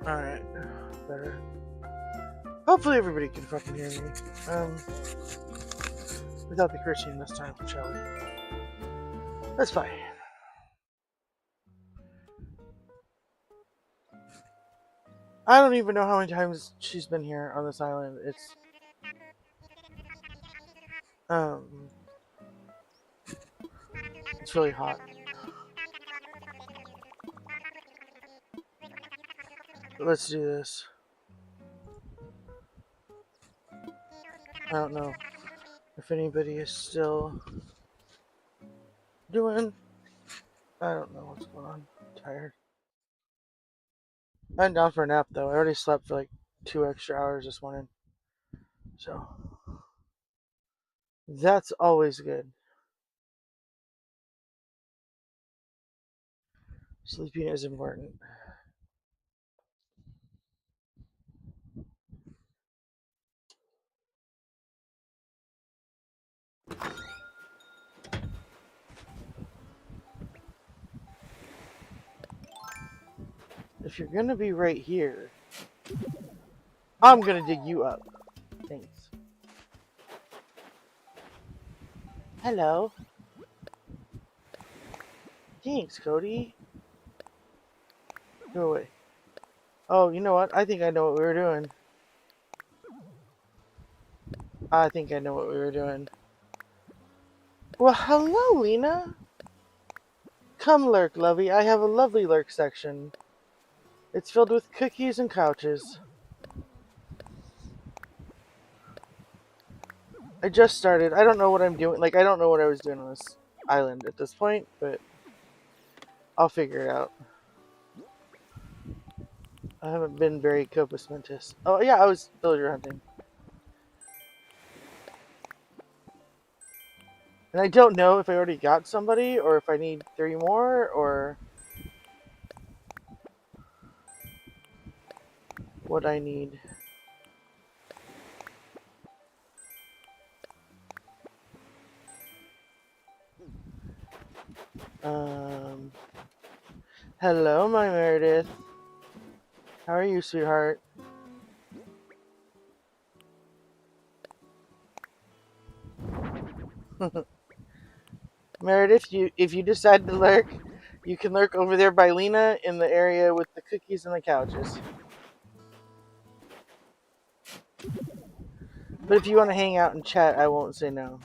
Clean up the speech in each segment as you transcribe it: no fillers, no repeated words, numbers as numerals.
Alright. Better. Hopefully everybody can fucking hear me. Without the cursing this time, shall we? That's fine. I don't even know how many times she's been here on this island. Um, it's really hot. But let's do this. I don't know if anybody is still doing. I don't know what's going on. I'm tired. I'm down for a nap though. I already slept for like 2 extra hours this morning. So that's always good. Sleeping is important. If you're gonna be right here, I'm gonna dig you up. Thanks. Hello. Thanks, Cody. Go away. Oh, you know what? I think I know what we were doing. Well, hello, Lena. Come lurk, lovey. I have a lovely lurk section. It's filled with cookies and couches. I just started. I don't know what I'm doing. Like, I don't know what I was doing on this island at this point, but I'll figure it out. I haven't been very Copus Mentis. Oh, yeah, I was villager hunting. And I don't know if I already got somebody, or if I need 3 more, or what I need. Hello, my Meredith. How are you, sweetheart? Meredith, if you decide to lurk, you can lurk over there by Lena in the area with the cookies and the couches. But if you want to hang out and chat, I won't say no.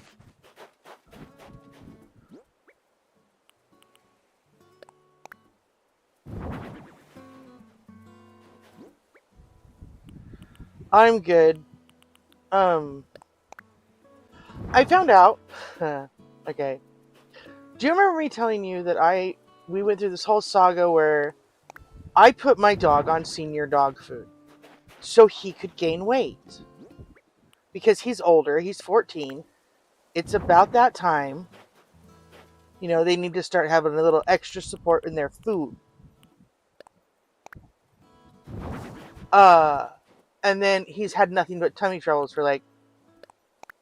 I'm good. I found out. Okay. Do you remember me telling you that we went through this whole saga where I put my dog on senior dog food so he could gain weight? Because he's older, he's 14. It's about that time. You know, they need to start having a little extra support in their food. And then he's had nothing but tummy troubles for like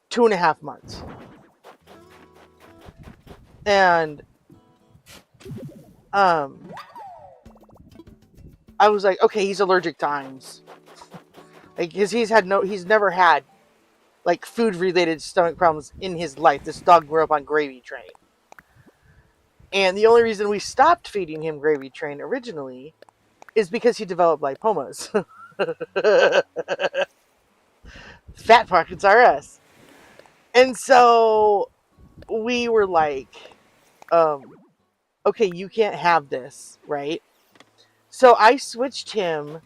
2.5 months. And I was like, okay, he's allergic to Iams. Like, because he's never had like food related stomach problems in his life. This dog grew up on Gravy Train. And the only reason we stopped feeding him Gravy Train originally is because he developed lipomas. Fat pockets are us. And so we were like, okay, you can't have this, right? So I switched him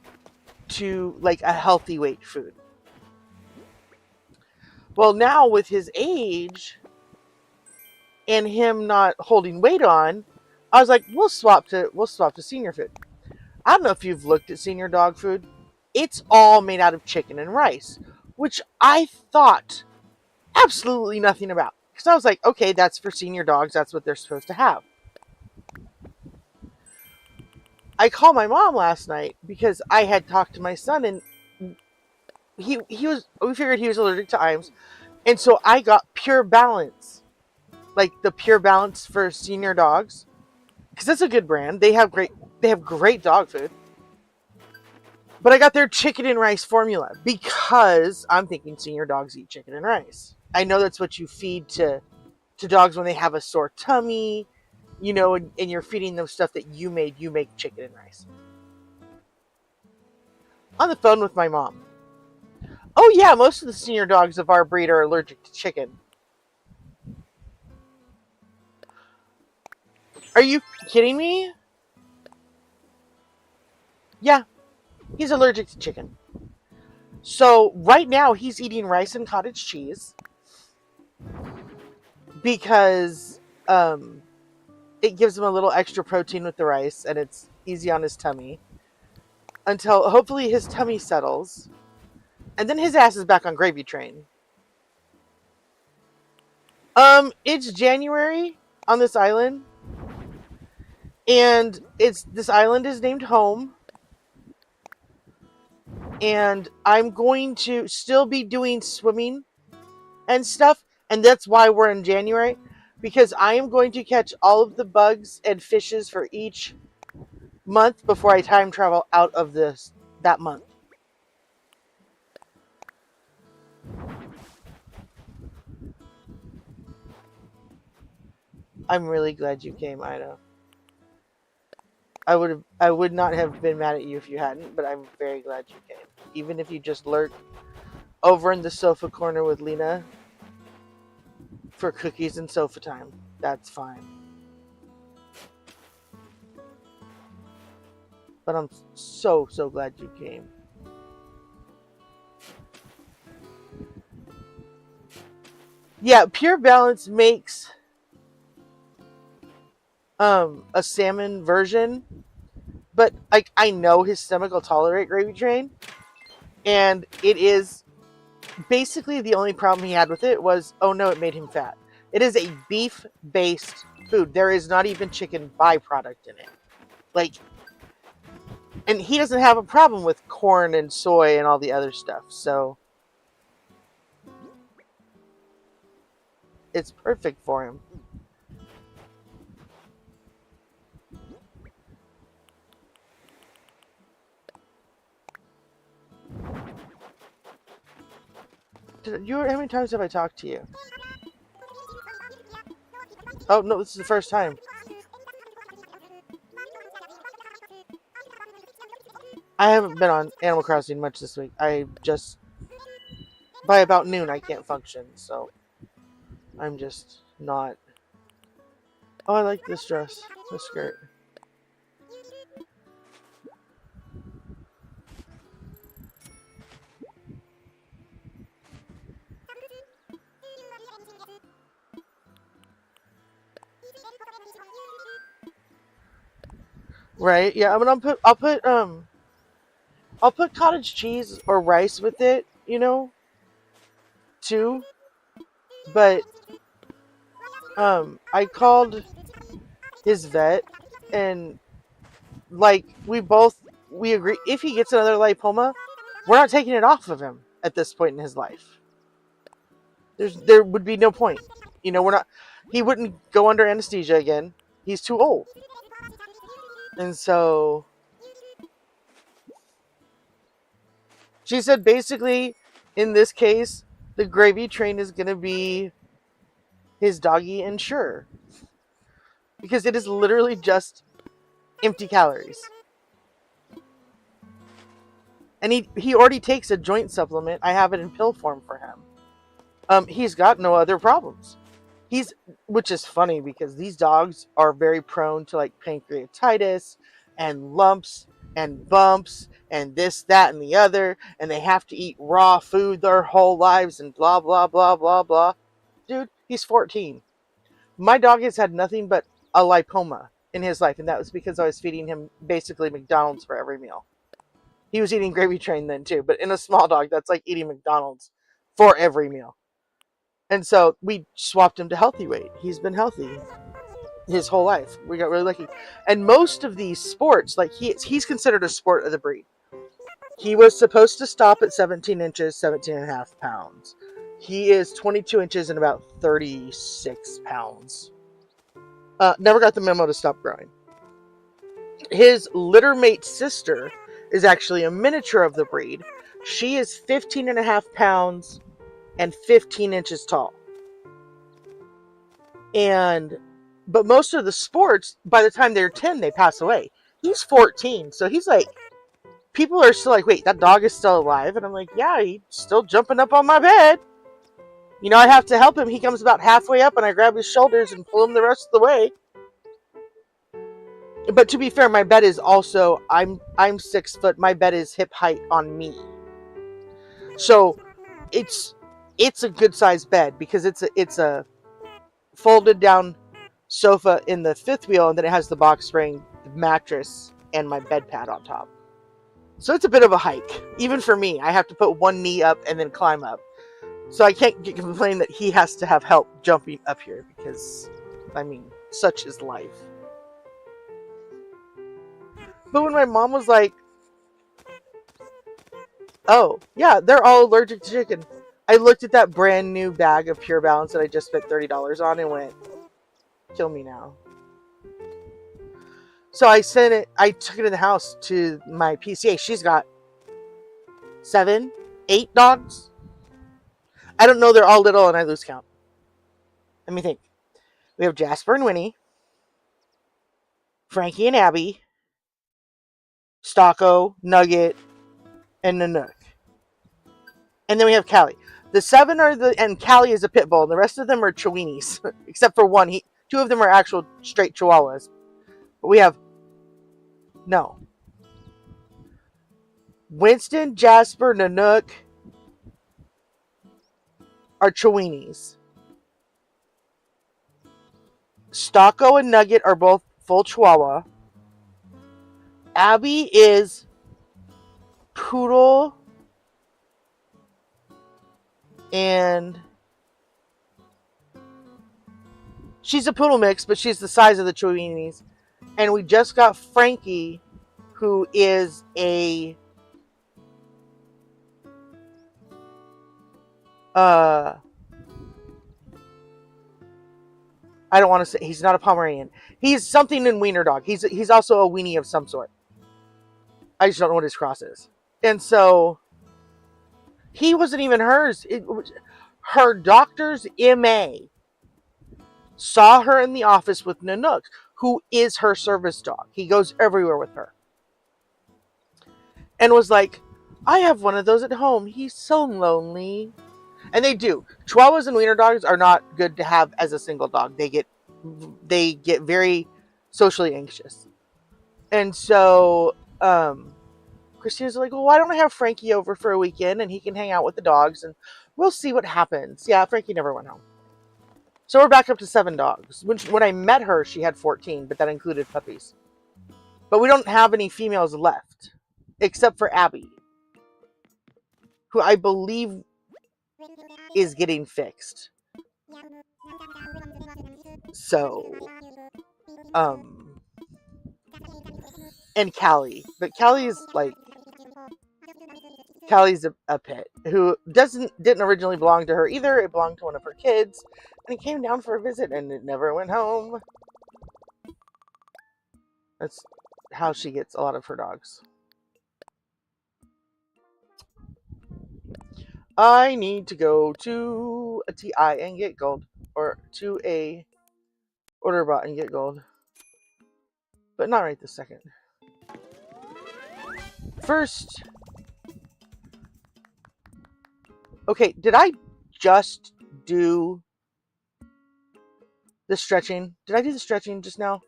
to like a healthy weight food. Well, now with his age and him not holding weight on, I was like, we'll swap to senior food. I don't know if you've looked at senior dog food. It's all made out of chicken and rice, which I thought absolutely nothing about. Because I was like, okay, that's for senior dogs. That's what they're supposed to have. I called my mom last night because I had talked to my son and we figured he was allergic to Iams. And so I got Pure Balance. Like the Pure Balance for senior dogs. Because that's a good brand. They have great dog food. But I got their chicken and rice formula because I'm thinking senior dogs eat chicken and rice. I know that's what you feed to dogs when they have a sore tummy, and you're feeding them stuff that you made. You make chicken and rice. On the phone with my mom. Oh yeah, most of the senior dogs of our breed are allergic to chicken. Are you kidding me? Yeah, he's allergic to chicken. So right now he's eating rice and cottage cheese because it gives him a little extra protein with the rice and it's easy on his tummy until hopefully his tummy settles. And then his ass is back on gravy train. It's January on this island. And this island is named home. And I'm going to still be doing swimming and stuff. And that's why we're in January. Because I am going to catch all of the bugs and fishes for each month before I time travel out of that month. I'm really glad you came, Ida. I would not have been mad at you if you hadn't, but I'm very glad you came. Even if you just lurked over in the sofa corner with Lena for cookies and sofa time. That's fine. But I'm so glad you came. Yeah, Pure Balance makes a salmon version, but like I know his stomach will tolerate gravy train, and it is basically the only problem he had with it was, oh no, it made him fat. It is a beef based food. There is not even chicken byproduct in it. Like, and he doesn't have a problem with corn and soy and all the other stuff. So it's perfect for him. How many times have I talked to you? Oh no, this is the first time. I haven't been on Animal Crossing much this week. I just by about noon I can't function, so I'm just not. Oh, I like this dress, this skirt. Right? Yeah, I mean, I'll put cottage cheese or rice with it, too. But I called his vet, and like we agree if he gets another lipoma, we're not taking it off of him at this point in his life. There would be no point. We're not. He wouldn't go under anesthesia again. He's too old, and so she said basically, in this case, the gravy train is going to be his doggy Ensure. Because it is literally just empty calories. And he already takes a joint supplement. I have it in pill form for him. He's got no other problems. Which is funny because these dogs are very prone to like pancreatitis and lumps and bumps and this, that, and the other, and they have to eat raw food their whole lives and blah, blah, blah, blah, blah. Dude, he's 14. My dog has had nothing but a lipoma in his life, and that was because I was feeding him basically McDonald's for every meal. He was eating gravy train then too, but in a small dog, that's like eating McDonald's for every meal. And so we swapped him to healthy weight. He's been healthy his whole life. We got really lucky. And most of these sports, like he's considered a sport of the breed. He was supposed to stop at 17 inches, 17 and a half pounds. He is 22 inches and about 36 pounds. Never got the memo to stop growing. His littermate sister is actually a miniature of the breed. She is 15 and a half pounds and 15 inches tall. But most of the sports, by the time they're 10, they pass away. He's 14, so he's like, people are still like, wait, that dog is still alive? And I'm like, yeah, he's still jumping up on my bed. You know, I have to help him. He comes about halfway up, and I grab his shoulders and pull him the rest of the way. But to be fair, my bed is also, I'm 6 foot. My bed is hip height on me, so it's a good sized bed because it's a folded down sofa in the fifth wheel, and then it has the box spring, the mattress, and my bed pad on top. So it's a bit of a hike, even for me. I have to put one knee up and then climb up. So I can't complain that he has to have help jumping up here because, I mean, such is life. But when my mom was like, oh, yeah, they're all allergic to chicken, I looked at that brand new bag of Pure Balance that I just spent $30 on and went, kill me now. So I took it in the house to my PCA. She's got 7, 8 dogs. I don't know, they're all little and I lose count. Let me think. We have Jasper and Winnie, Frankie and Abby, Stocko, Nugget, and Nanook. And then we have Callie. The 7 and Callie is a pit bull, and the rest of them are Chihuahuas, except for one. 2 of them are actual straight Chihuahuas. But we have, no. Winston, Jasper, Nanook are Chihuahuas. Stocko and Nugget are both full Chihuahua. Abby is poodle and she's a poodle mix, but she's the size of the Chihuahuas. And we just got Frankie, who is a I don't want to say, he's not a Pomeranian. He's something in wiener dog. He's also a weenie of some sort. I just don't know what his cross is. And so he wasn't even hers. Her doctor's MA saw her in the office with Nanook, who is her service dog. He goes everywhere with her. And was like, I have one of those at home. He's so lonely. And they do. Chihuahuas and wiener dogs are not good to have as a single dog. They get very socially anxious. And so Christina's like, well, why don't I have Frankie over for a weekend and he can hang out with the dogs and we'll see what happens. Yeah, Frankie never went home. So we're back up to 7 dogs. When I met her, she had 14, but that included puppies. But we don't have any females left, except for Abby, who I believe is getting fixed. So, and Callie. But Callie's a pet who didn't originally belong to her either. It belonged to one of her kids, and it came down for a visit, and it never went home. That's how she gets a lot of her dogs. I need to go to a TI and get gold, or to a order bot and get gold, but not right this second. First, okay, did I just do the stretching? Did I do the stretching just now?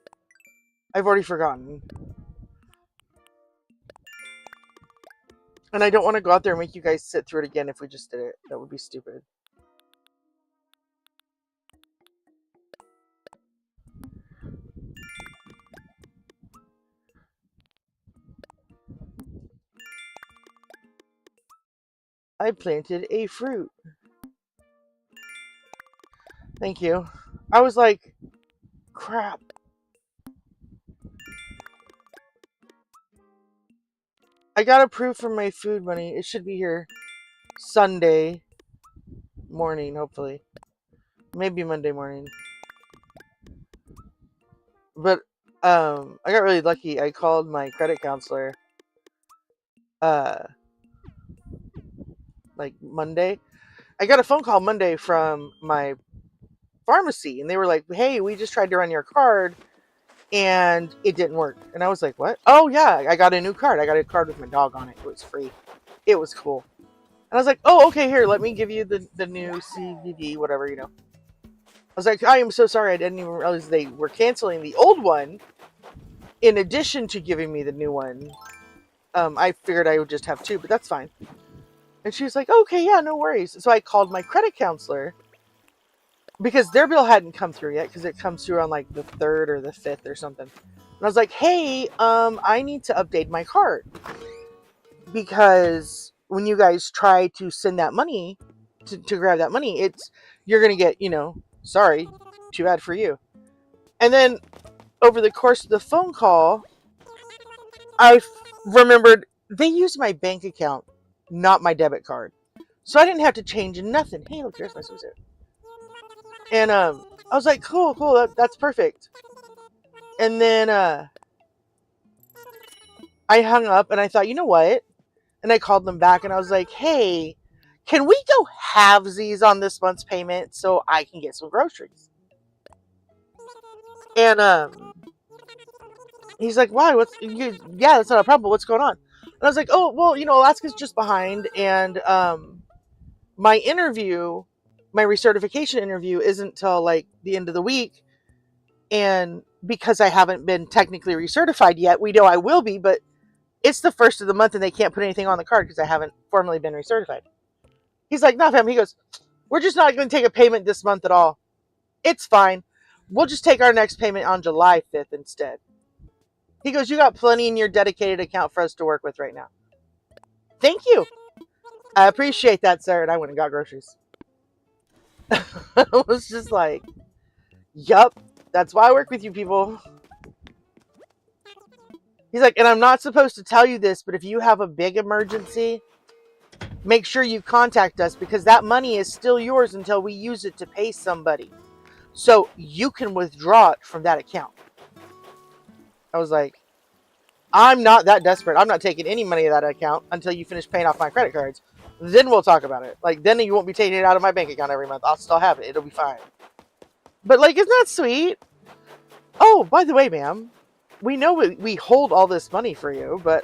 I've already forgotten. And I don't want to go out there and make you guys sit through it again if we just did it. That would be stupid. I planted a fruit. Thank you. I was like, crap. I got approved for my food money. It should be here Sunday morning, hopefully. Maybe Monday morning. But I got really lucky. I called my credit counselor uh, like Monday. I got a phone call Monday from my pharmacy, and they were like, "Hey, we just tried to run your card, and it didn't work." And I was like, "What?" "Oh yeah, I got a new card. I got a card with my dog on it. It was free. It was cool." And I was like, "Oh, okay, here, let me give you the new CVD, whatever, you know." I was like, "I am so sorry. I didn't even realize they were canceling the old one in addition to giving me the new one. I figured I would just have two, but that's fine." And she was like, "Okay, yeah, no worries." So I called my credit counselor because their bill hadn't come through yet because it comes through on like the 3rd or the 5th or something. And I was like, "Hey, I need to update my card because when you guys try to send that money to grab that money, you're gonna get, sorry, too bad for you." And then over the course of the phone call, I remembered they used my bank account, not my debit card. So I didn't have to change nothing. Hey, look, there's my swimsuit. And I was like, cool, that's perfect. And then I hung up and I thought, you know what? And I called them back and I was like, hey, can we go halvesies on this month's payment so I can get some groceries? And he's like, why? Yeah, that's not a problem. What's going on? And I was like, oh, well, Alaska's just behind, and my interview, my recertification interview, isn't till like the end of the week, and because I haven't been technically recertified yet, we know I will be, but it's the 1st of the month, and they can't put anything on the card because I haven't formally been recertified. He's like, no, fam. He goes, we're just not going to take a payment this month at all. It's fine. We'll just take our next payment on July 5th instead. He goes, you got plenty in your dedicated account for us to work with right now. Thank you. I appreciate that, sir. And I went and got groceries. I was just like, yup, that's why I work with you people. He's like, and I'm not supposed to tell you this, but if you have a big emergency, make sure you contact us because that money is still yours until we use it to pay somebody. So you can withdraw it from that account. I was like, I'm not that desperate. I'm not taking any money out of that account until you finish paying off my credit cards. Then we'll talk about it. Like, then you won't be taking it out of my bank account every month. I'll still have it. It'll be fine. But, like, isn't that sweet? Oh, by the way, ma'am, we know we hold all this money for you, but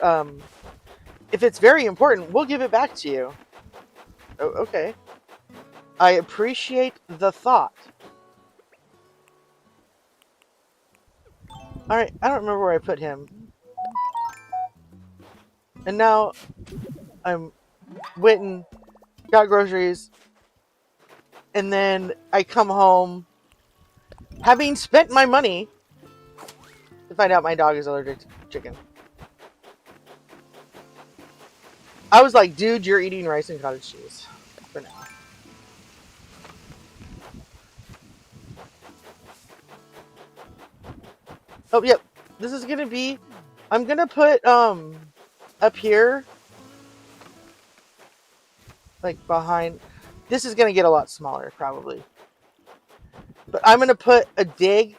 if it's very important, we'll give it back to you. Oh, okay. I appreciate the thought. Alright, I don't remember where I put him. And now I'm went and got groceries, and then I come home having spent my money to find out my dog is allergic to chicken. I was like, dude, you're eating rice and cottage cheese for now. Oh, yep. This is gonna be, I'm gonna put up here, like behind. This is gonna get a lot smaller probably, but I'm gonna put a dig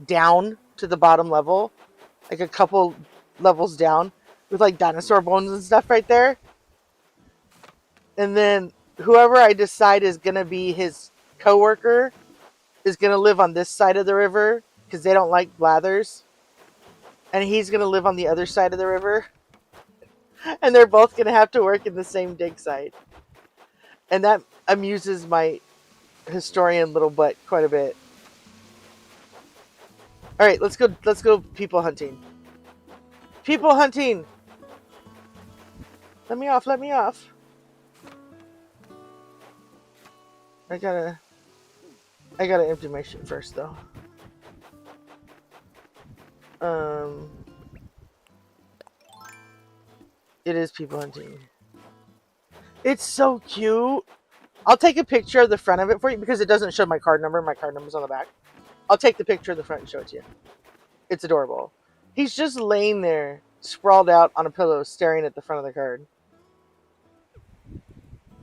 down to the bottom level, like a couple levels down, with like dinosaur bones and stuff right there. And then whoever I decide is gonna be his coworker is gonna live on this side of the river because they don't like blathers, and he's gonna live on the other side of the river, and they're both gonna have to work in the same dig site, and that amuses my historian little butt quite a bit. All right, let's go people hunting. People hunting. Let me off. Let me off. I gotta empty my shit first though. It is people hunting. It's so cute. I'll take a picture of the front of it for you because it doesn't show my card number. My card number's on the back. I'll take the picture of the front and show it to you. It's adorable. He's just laying there, sprawled out on a pillow, staring at the front of the card.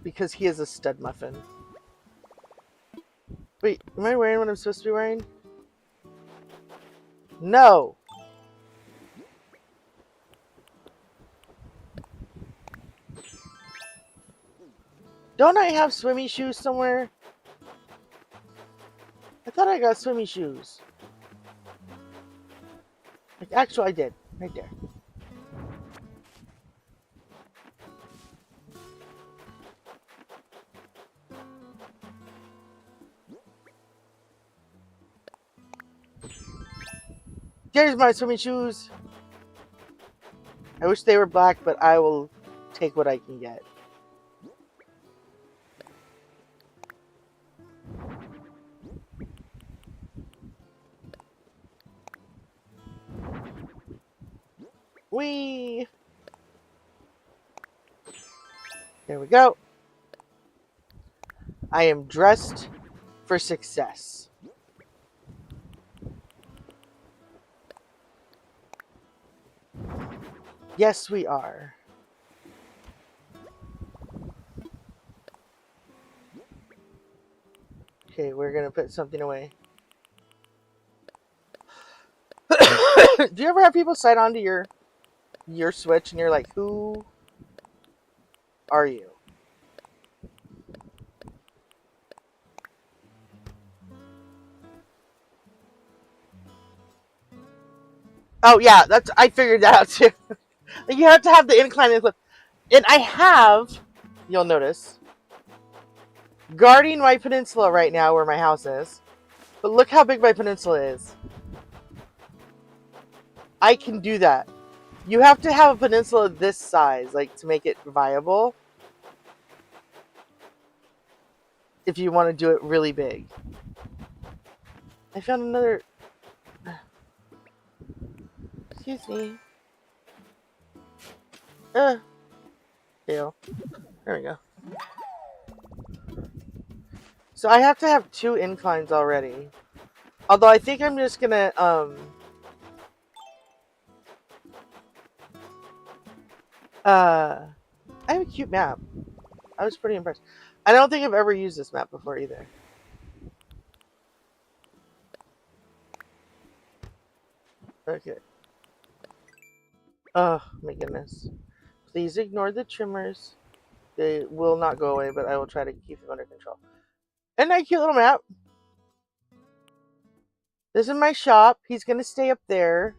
Because he is a stud muffin. Wait, am I wearing what I'm supposed to be wearing? No! Don't I have swimming shoes somewhere? I thought I got swimming shoes. Like, actually, I did. Right there. There's my swimming shoes. I wish they were black, but I will take what I can get. Whee! There we go. I am dressed for success. Yes, we are. Okay, we're gonna put something away. Do you ever have people sign on to your Switch and you're like, who are you? Oh yeah, I figured that out too. You have to have the incline and clip. And I have, you'll notice, guarding my peninsula right now where my house is. But look how big my peninsula is. I can do that. You have to have a peninsula this size, like, to make it viable. If you want to do it really big. I found another... Excuse me. Fail. There we go. So I have to have 2 inclines already. Although I think I'm just gonna, I have a cute map. I was pretty impressed. I don't think I've ever used this map before either. Okay. Oh, my goodness. Please ignore the trimmers. They will not go away, but I will try to keep them under control. Isn't that a cute little map? This is my shop. He's gonna stay up there.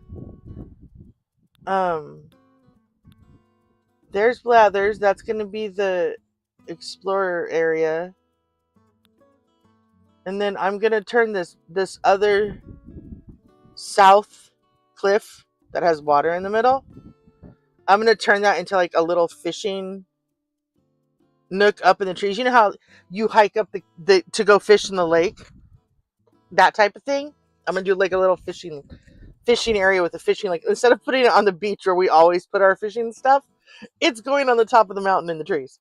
There's Blathers. That's gonna be the explorer area. And then I'm gonna turn this other south cliff that has water in the middle. I'm gonna turn that into like a little fishing nook up in the trees. You know how you hike up the to go fish in the lake? That type of thing. I'm gonna do like a little fishing area with a fishing, like, instead of putting it on the beach where we always put our fishing stuff, it's going on the top of the mountain in the trees.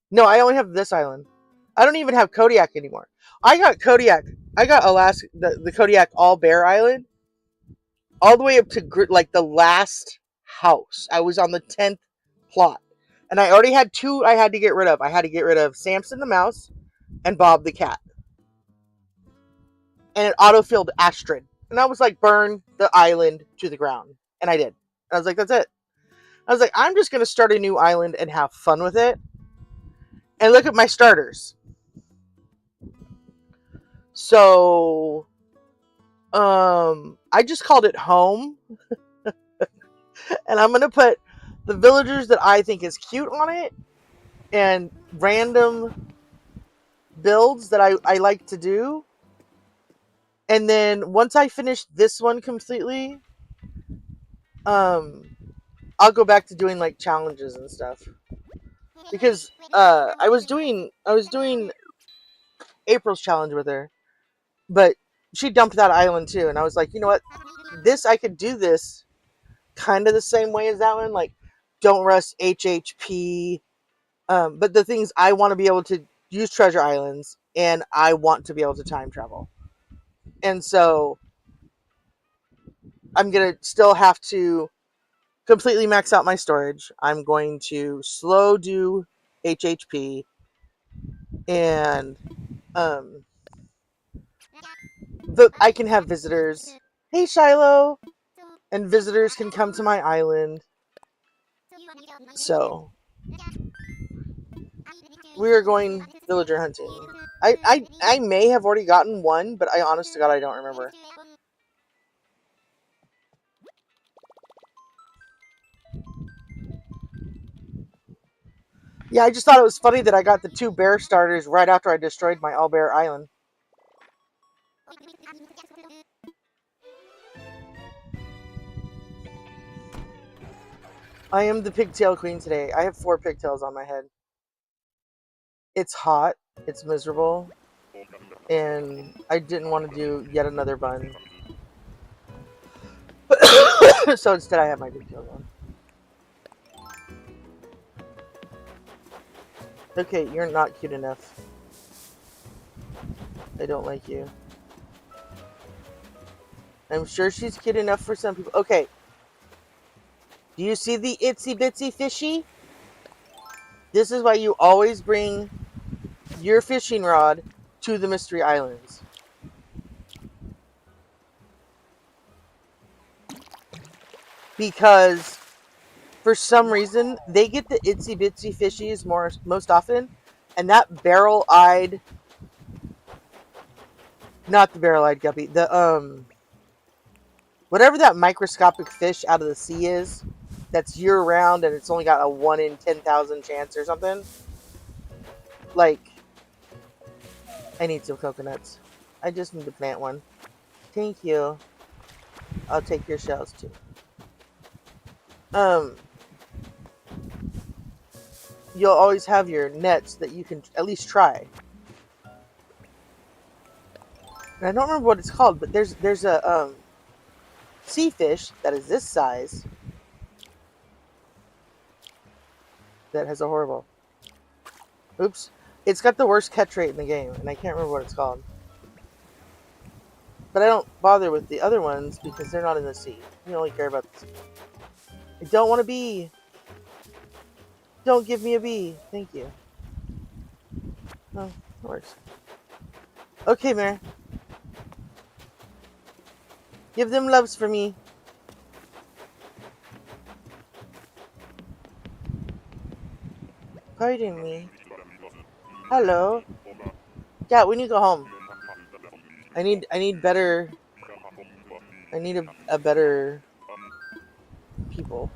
No, I only have this island. I don't even have Kodiak anymore. I got Kodiak. I got Alaska, the Kodiak all bear island, all the way up to like the last house. I was on the 10th plot. And I already had 2 I had to get rid of. I had to get rid of Samson the mouse and Bob the cat. And it auto-filled Astrid. And I was like, burn the island to the ground. And I did. I was like, that's it. I was like, I'm just going to start a new island and have fun with it. And look at my starters. So, I just called it home. And I'm going to put the villagers that I think is cute on it. And random builds that I like to do. And then once I finish this one completely, I'll go back to doing like challenges and stuff. Because I was doing April's challenge with her, but she dumped that island too, and I was like, you know what? I could do this kind of the same way as that one, like don't rush HHP. But the things I want to be able to use treasure islands, and I want to be able to time travel. And so I'm going to still have to completely max out my storage. I'm going to slow do HHP and I can have visitors. Hey, Shiloh! And visitors can come to my island. So, we are going villager hunting. I may have already gotten one, but I honest to God, I don't remember. Yeah, I just thought it was funny that I got the 2 bear starters right after I destroyed my all bear island. I am the pigtail queen today. I have 4 pigtails on my head. It's hot. It's miserable. And I didn't want to do yet another bun. So instead I have my pigtails on. Okay, you're not cute enough. I don't like you. I'm sure she's cute enough for some people. Okay. Do you see the itsy bitsy fishy? This is why you always bring your fishing rod to the Mystery Islands. Because for some reason they get the itsy bitsy fishies most often, and that barrel-eyed, not the barrel-eyed guppy, the whatever that microscopic fish out of the sea is, that's year-round and it's only got a 1 in 10,000 chance or something. Like, I need some coconuts. I just need to plant one. Thank you. I'll take your shells too. You'll always have your nets that you can at least try. And I don't remember what it's called, but there's a sea fish that is this size that has a horrible. Oops. It's got the worst catch rate in the game, and I can't remember what it's called. But I don't bother with the other ones because they're not in the sea. You only care about the sea. I don't want a bee. Don't give me a bee. Thank you. Oh, it works. Okay, Mare. Give them loves for me. Pardon me. Hello. Yeah, when you go home. I need better. I need a better people.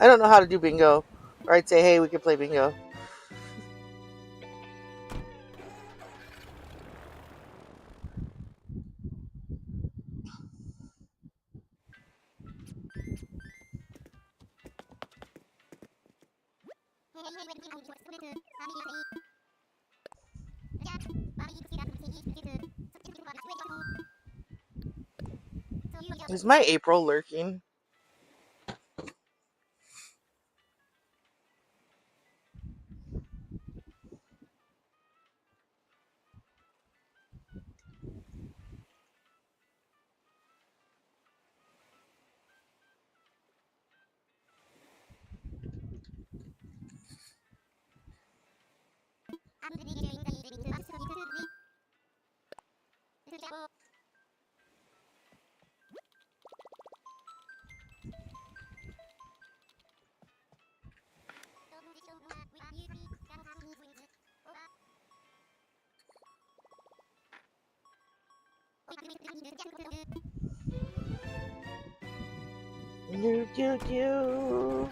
I don't know how to do bingo. Or I'd say, hey, we could play bingo. Is my April lurking? Do.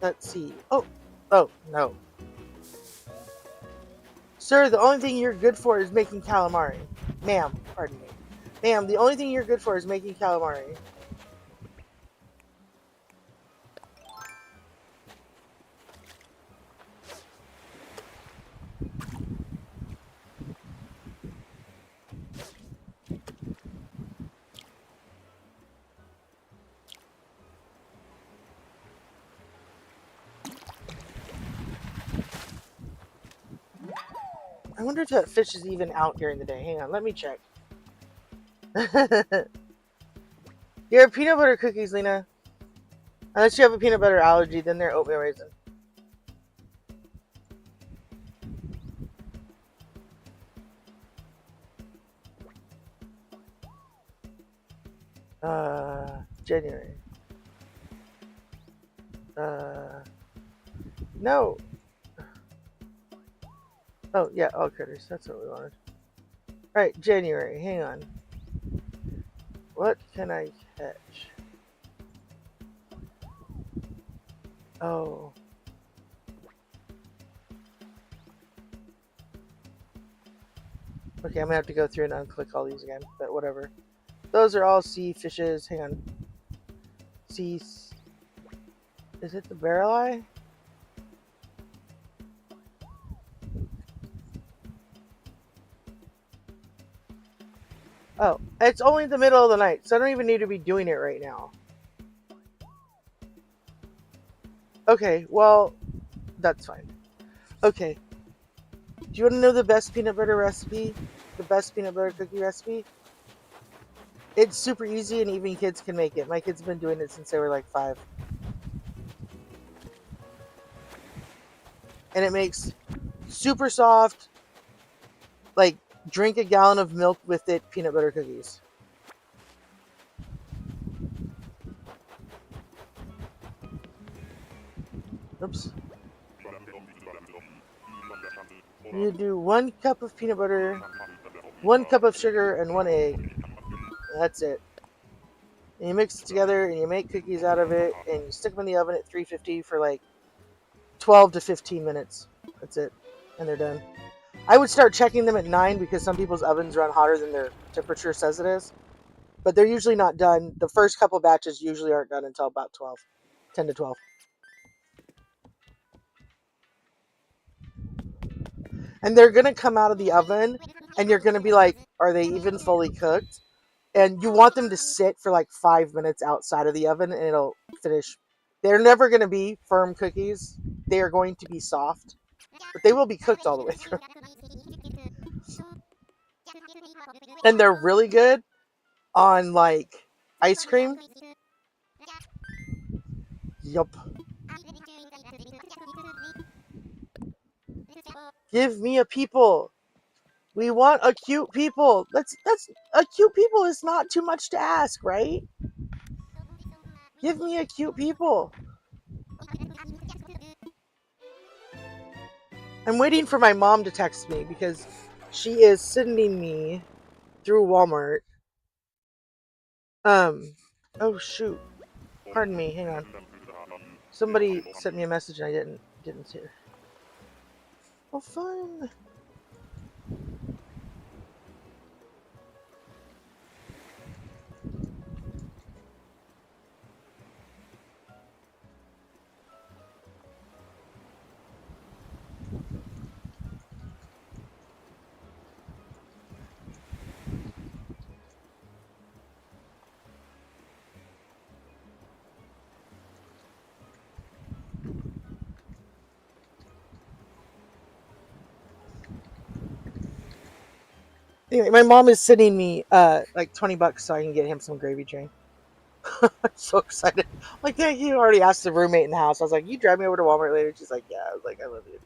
Let's see. Oh, no. Sir, the only thing you're good for is making calamari. Ma'am, pardon me. Ma'am, the only thing you're good for is making calamari. I wonder if that fish is even out during the day. Hang on, let me check. Your peanut butter cookies, Lena. Unless you have a peanut butter allergy, then they're oatmeal raisin. January. No. Oh, yeah, all critters. That's what we wanted. Alright, January. Hang on. What can I catch? Oh. Okay, I'm gonna have to go through and unclick all these again, but whatever. Those are all sea fishes. Hang on. Sea. Is it the barrel eye? Oh, it's only the middle of the night, so I don't even need to be doing it right now. Okay, well, that's fine. Okay. Do you want to know the best peanut butter recipe? The best peanut butter cookie recipe? It's super easy and even kids can make it. My kids have been doing it since they were like 5. And it makes super soft, like drink a gallon of milk with it peanut butter cookies. Oops. You do 1 cup of peanut butter, 1 cup of sugar, and 1 egg. That's it. And you mix it together and you make cookies out of it and you stick them in the oven at 350 for like 12 to 15 minutes. That's it. And they're done. I would start checking them at 9 because some people's ovens run hotter than their temperature says it is. But they're usually not done. The first couple batches usually aren't done until about 12. 10 to 12. And they're going to come out of the oven and you're going to be like, are they even fully cooked? And you want them to sit for like 5 minutes outside of the oven and it'll finish. They're never going to be firm cookies. They are going to be soft, but they will be cooked all the way through. And they're really good on like ice cream. Yup. Give me a people. We want a cute people. That's a cute people is not too much to ask, right? Give me a cute people. I'm waiting for my mom to text me because she is sending me through Walmart. Oh shoot. Pardon me, hang on. Somebody sent me a message and I didn't see it. Oh fun. Anyway, my mom is sending me like $20 so I can get him some gravy train. I'm so excited. Like, thank you. I already asked the roommate in the house. I was like, you drive me over to Walmart later? She's like, yeah. I was like, I love you.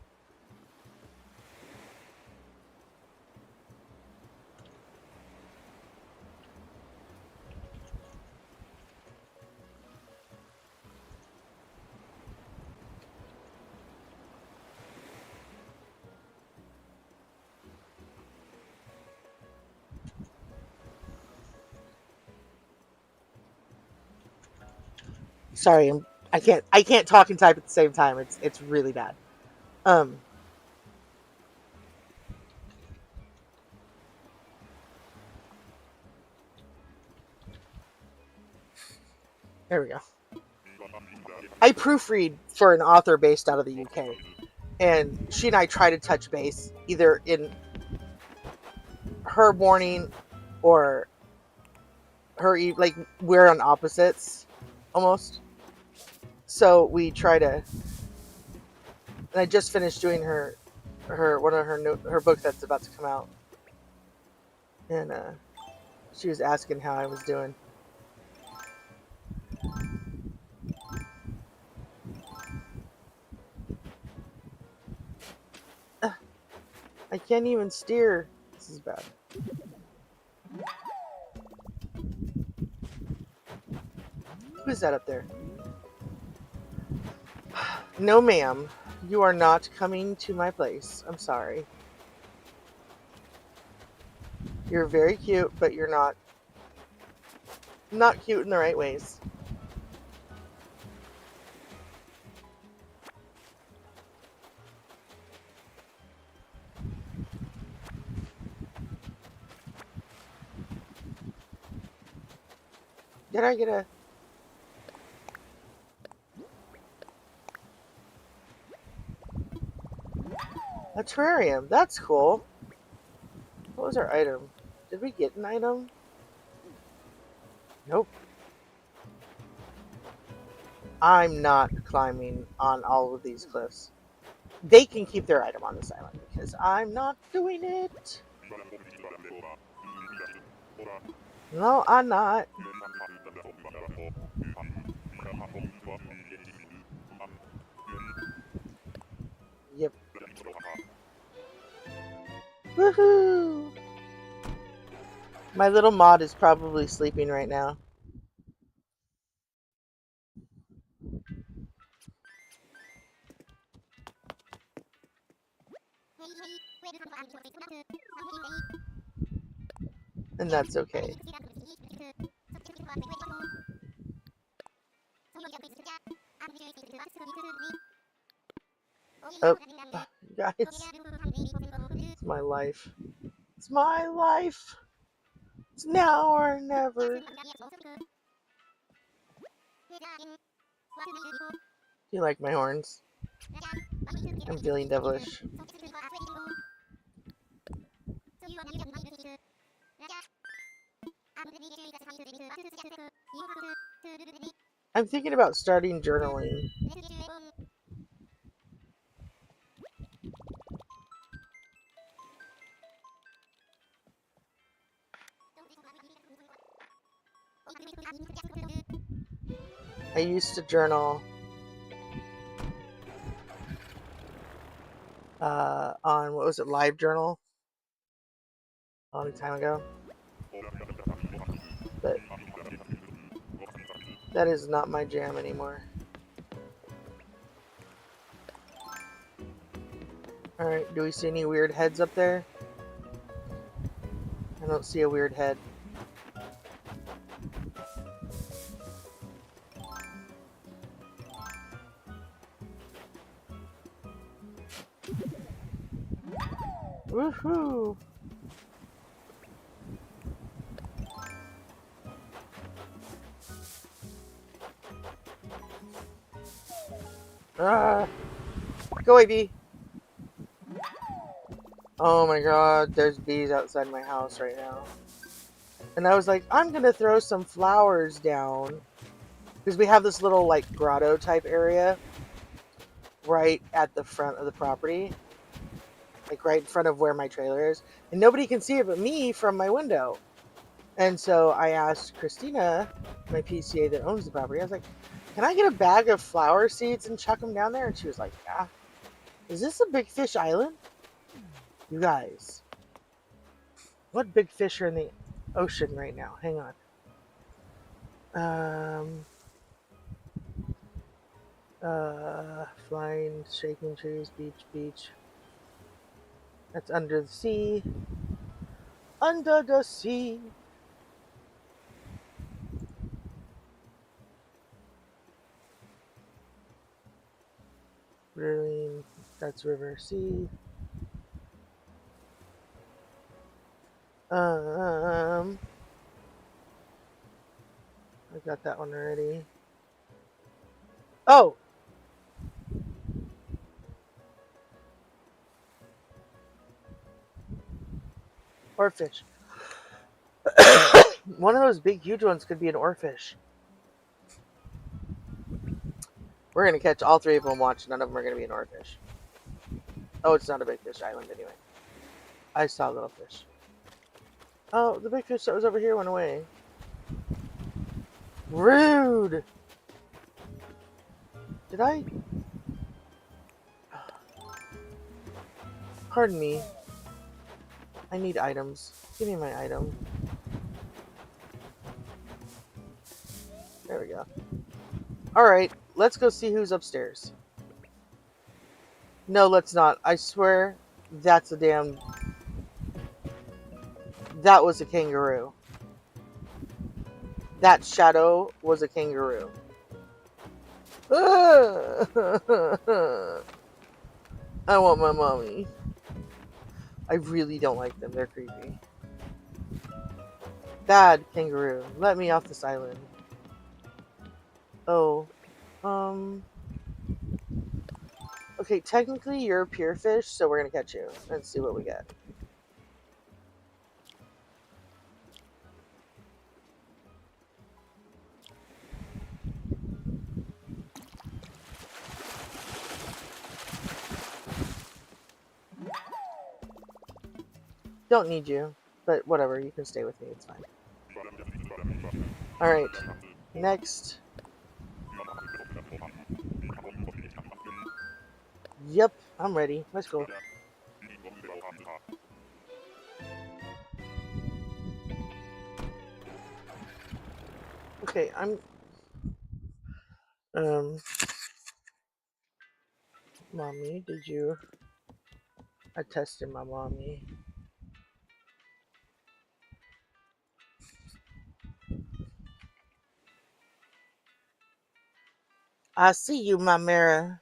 Sorry, I can't talk and type at the same time. It's really bad. Um there we go. I proofread for an author based out of the UK. And she and I try to touch base either in her morning or her like we're on opposites almost. So we try to and I just finished doing her one of her book that's about to come out. And She was asking how I was doing. I can't even steer. This is bad. Who's that up there? No, ma'am. You are not coming to my place. I'm sorry. You're very cute, but you're not cute in the right ways. Did I get a... a terrarium? That's cool. What was our item? Did we get an item? Nope. I'm not climbing on all of these cliffs. They can keep their item on this island because I'm not doing it. No, I'm not. Yep. Woohoo! My little mod is probably sleeping right now. And that's okay. Oh, guys. It's my life. It's my life. It's now or never. Do you like my horns? I'm feeling devilish. I'm thinking about starting journaling. I used to journal on, what was it, Live Journal? A long time ago. But that is not my jam anymore. Alright, do we see any weird heads up there? I don't see a weird head. Woohoo! Ah! Go away, bee! Oh my god, there's bees outside my house right now. And I was like, I'm gonna throw some flowers down. Because we have this little, like, grotto type area right at the front of the property. Like, right in front of where my trailer is. And nobody can see it but me from my window. And so I asked Christina, my PCA that owns the property, I was like, can I get a bag of flower seeds and chuck them down there? And she was like, yeah. Is this a big fish island? You guys, what big fish are in the ocean right now? Hang on. Flying, shaking trees, beach. That's under the sea. Under the sea. Riverine, that's river, sea. I got that one already. Oh! Oarfish. One of those big, huge ones could be an oarfish. We're going to catch all three of them. Watch, none of them are going to be an oarfish. Oh, it's not a big fish island anyway. I saw little fish. Oh, the big fish that was over here went away. Rude! Did I? Pardon me. I need items. Give me my item. There we go. Alright, let's go see who's upstairs. No, let's not. I swear that's a damn... That was a kangaroo. That shadow was a kangaroo. I want my mommy. I really don't like them. They're creepy. Bad kangaroo. Let me off this island. Oh. Okay, technically you're a pure fish, so we're gonna catch you and see what we get. Don't need you, but whatever, you can stay with me, it's fine. Alright, next. Yep, I'm ready. Let's go. Okay, Mommy, did you... I tested my mommy. I see you, my mirror.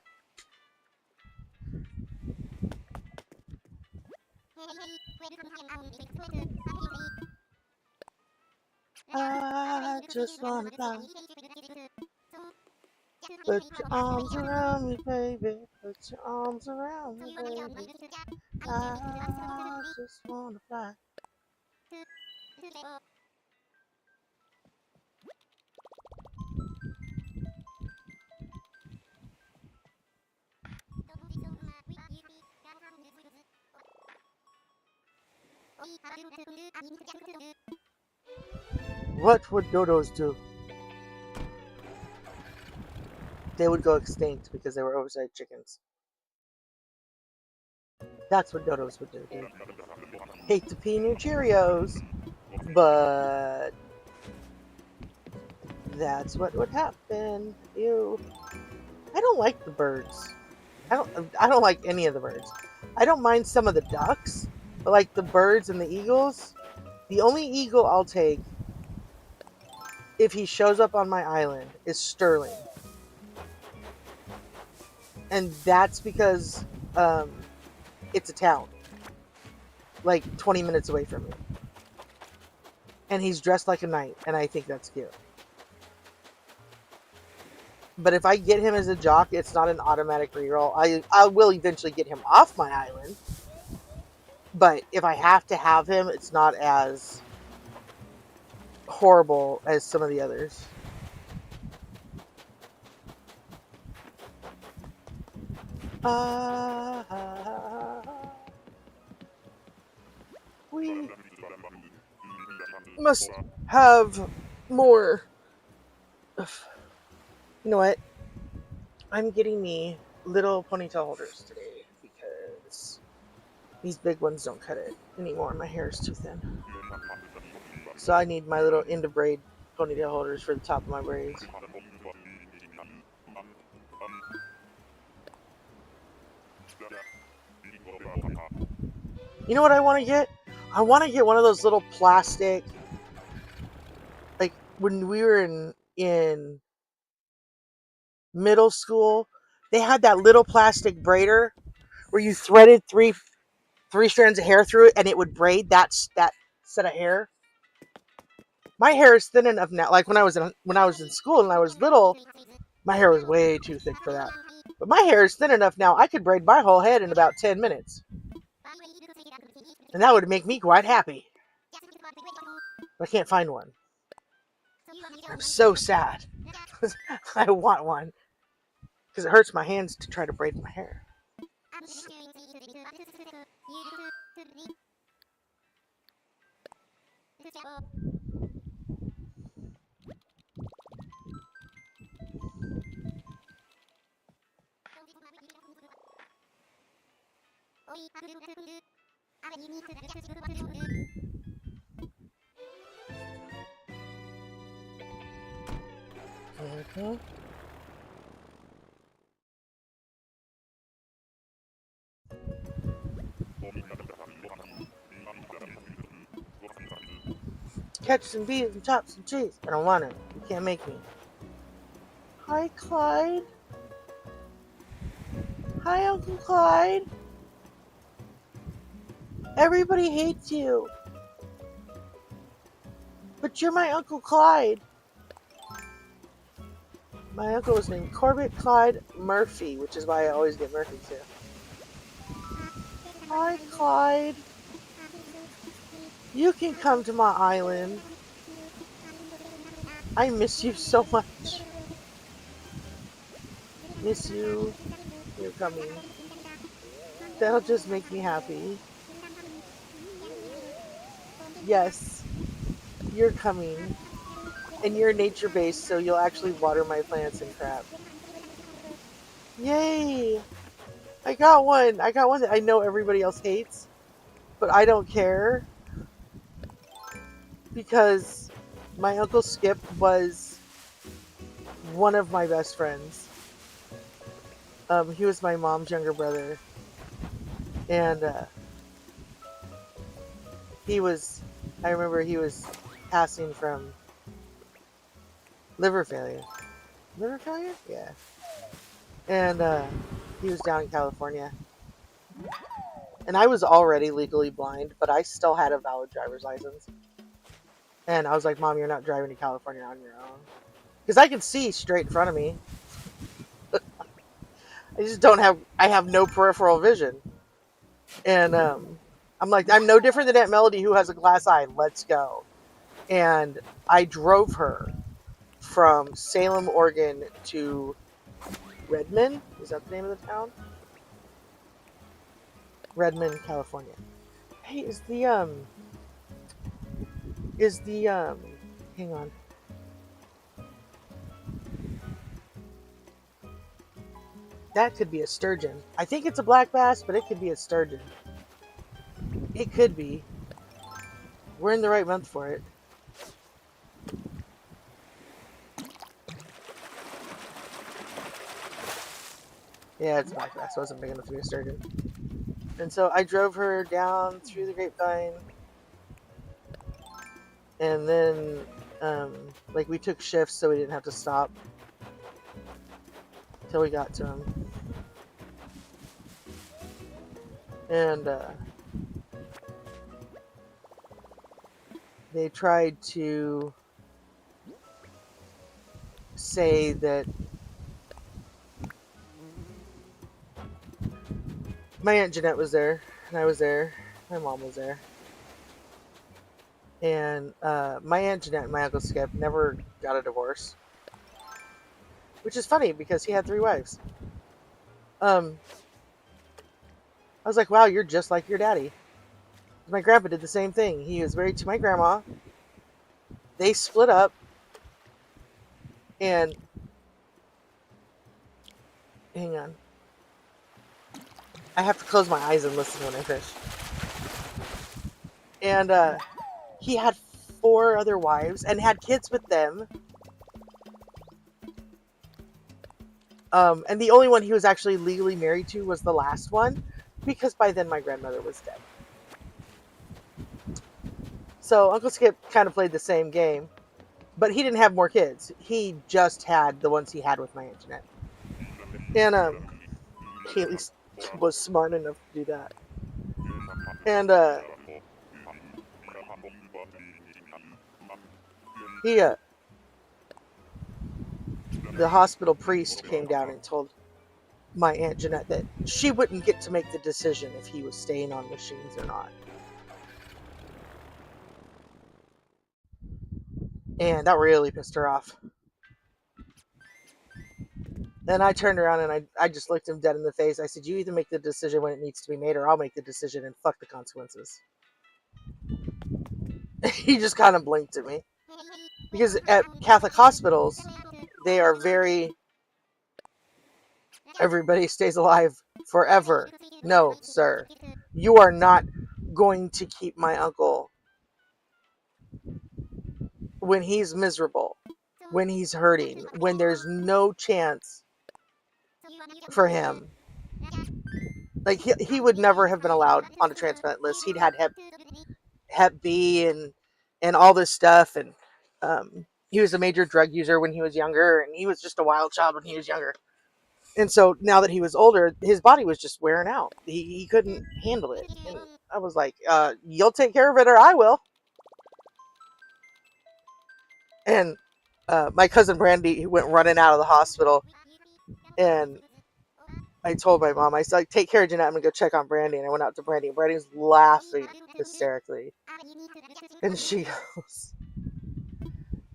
I just wanna fly. Put your arms around me, baby. Put your arms around me, baby. I just wanna fly. What would dodos do? They would go extinct because they were oversized chickens. That's what dodos would do, dude. Hate to pee in your Cheerios, but that's what would happen. Ew. I don't like the birds. I don't like any of the birds. I don't mind some of the ducks, but like the birds and the eagles, the only eagle I'll take if he shows up on my island is Sterling. And that's because it's a town. Like 20 minutes away from me. And he's dressed like a knight, and I think that's cute. But if I get him as a jock, it's not an automatic reroll. I will eventually get him off my island. But if I have to have him, it's not as horrible as some of the others. We must have more. You know what? I'm getting me little ponytail holders today because these big ones don't cut it anymore. My hair is too thin. So I need my little end of braid ponytail holders for the top of my braids. You know what I want to get? I want to get one of those little plastic, like when we were in middle school, they had that little plastic braider where you threaded three strands of hair through it and it would braid that set of hair. My hair is thin enough now. Like when I was in school and I was little, my hair was way too thick for that. But my hair is thin enough now. I could braid my whole head in about 10 minutes. And that would make me quite happy. But I can't find one. I'm so sad. I want one. Because it hurts my hands to try to braid my hair. Mhm. Catch some bees and chop some cheese. I don't want to. You can't make me. Hi, Clyde. Hi, Uncle Clyde. Everybody hates you. But you're my Uncle Clyde. My uncle was named Corbett Clyde Murphy, which is why I always get Murphy too. Hi, Clyde. You can come to my island. I miss you so much. Miss you. You're coming. That'll just make me happy. Yes, you're coming. And you're nature based, so you'll actually water my plants and crap. Yay! I got one. I got one that I know everybody else hates, but I don't care because my Uncle Skip was one of my best friends. He was my mom's younger brother, and he was. I remember he was passing from liver failure. Liver failure? Yeah. And he was down in California, and I was already legally blind, but I still had a valid driver's license. And I was like, "Mom, you're not driving to California on your own," because I can see straight in front of me. I just don't have. I have no peripheral vision, and I'm like, I'm no different than Aunt Melody who has a glass eye. Let's go. And I drove her from Salem, Oregon to Redmond. Is that the name of the town? Redmond, California. Hey, is the hang on. That could be a sturgeon. I think it's a black bass, but it could be a sturgeon. It could be. We're in the right month for it. Yeah, it's a black bass. It wasn't big enough to be a sturgeon. And so I drove her down through the grapevine, and then like we took shifts so we didn't have to stop till we got to him. And they tried to say that my Aunt Jeanette was there, and I was there, my mom was there. And my Aunt Jeanette and my Uncle Skip never got a divorce, which is funny because he had 3 wives. Um, I was like, wow, you're just like your daddy. My grandpa did the same thing. He was married to my grandma. They split up, and hang on. I have to close my eyes and listen when I fish. And he had 4 other wives and had kids with them. And the only one he was actually legally married to was the last one, because by then my grandmother was dead. So Uncle Skip kind of played the same game, but he didn't have more kids. He just had the ones he had with my Aunt Jeanette. And he at least was smart enough to do that. And he the hospital priest came down and told my Aunt Jeanette that she wouldn't get to make the decision if he was staying on machines or not. And that really pissed her off. Then I turned around and I just looked him dead in the face. I said, you either make the decision when it needs to be made, or I'll make the decision and fuck the consequences. He just kind of blinked at me. Because at Catholic hospitals, they are very, everybody stays alive forever. No, sir. You are not going to keep my uncle when he's miserable, when he's hurting, when there's no chance for him. Like, he would never have been allowed on a transplant list. He'd had Hep B and all this stuff. And he was a major drug user when he was younger. And he was just a wild child when he was younger. And so now that he was older, his body was just wearing out. He couldn't handle it. And I was like, you'll take care of it or I will. And my cousin Brandy went running out of the hospital. And I told my mom, I said, like, take care of Jeanette. I'm going to go check on Brandy. And I went out to Brandy. And Brandy was laughing hysterically. And she goes,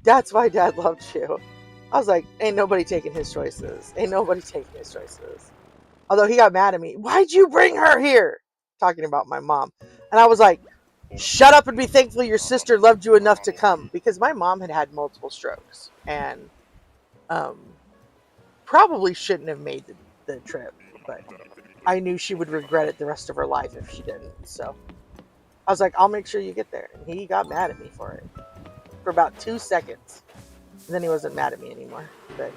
that's why Dad loved you. I was like, ain't nobody taking his choices. Ain't nobody taking his choices. Although he got mad at me. Why'd you bring her here? Talking about my mom. And I was like, shut up and be thankful your sister loved you enough to come. Because my mom had had multiple strokes. And probably shouldn't have made the trip. But I knew she would regret it the rest of her life if she didn't. So I was like, I'll make sure you get there. And he got mad at me for it. For about 2 seconds. And then he wasn't mad at me anymore. But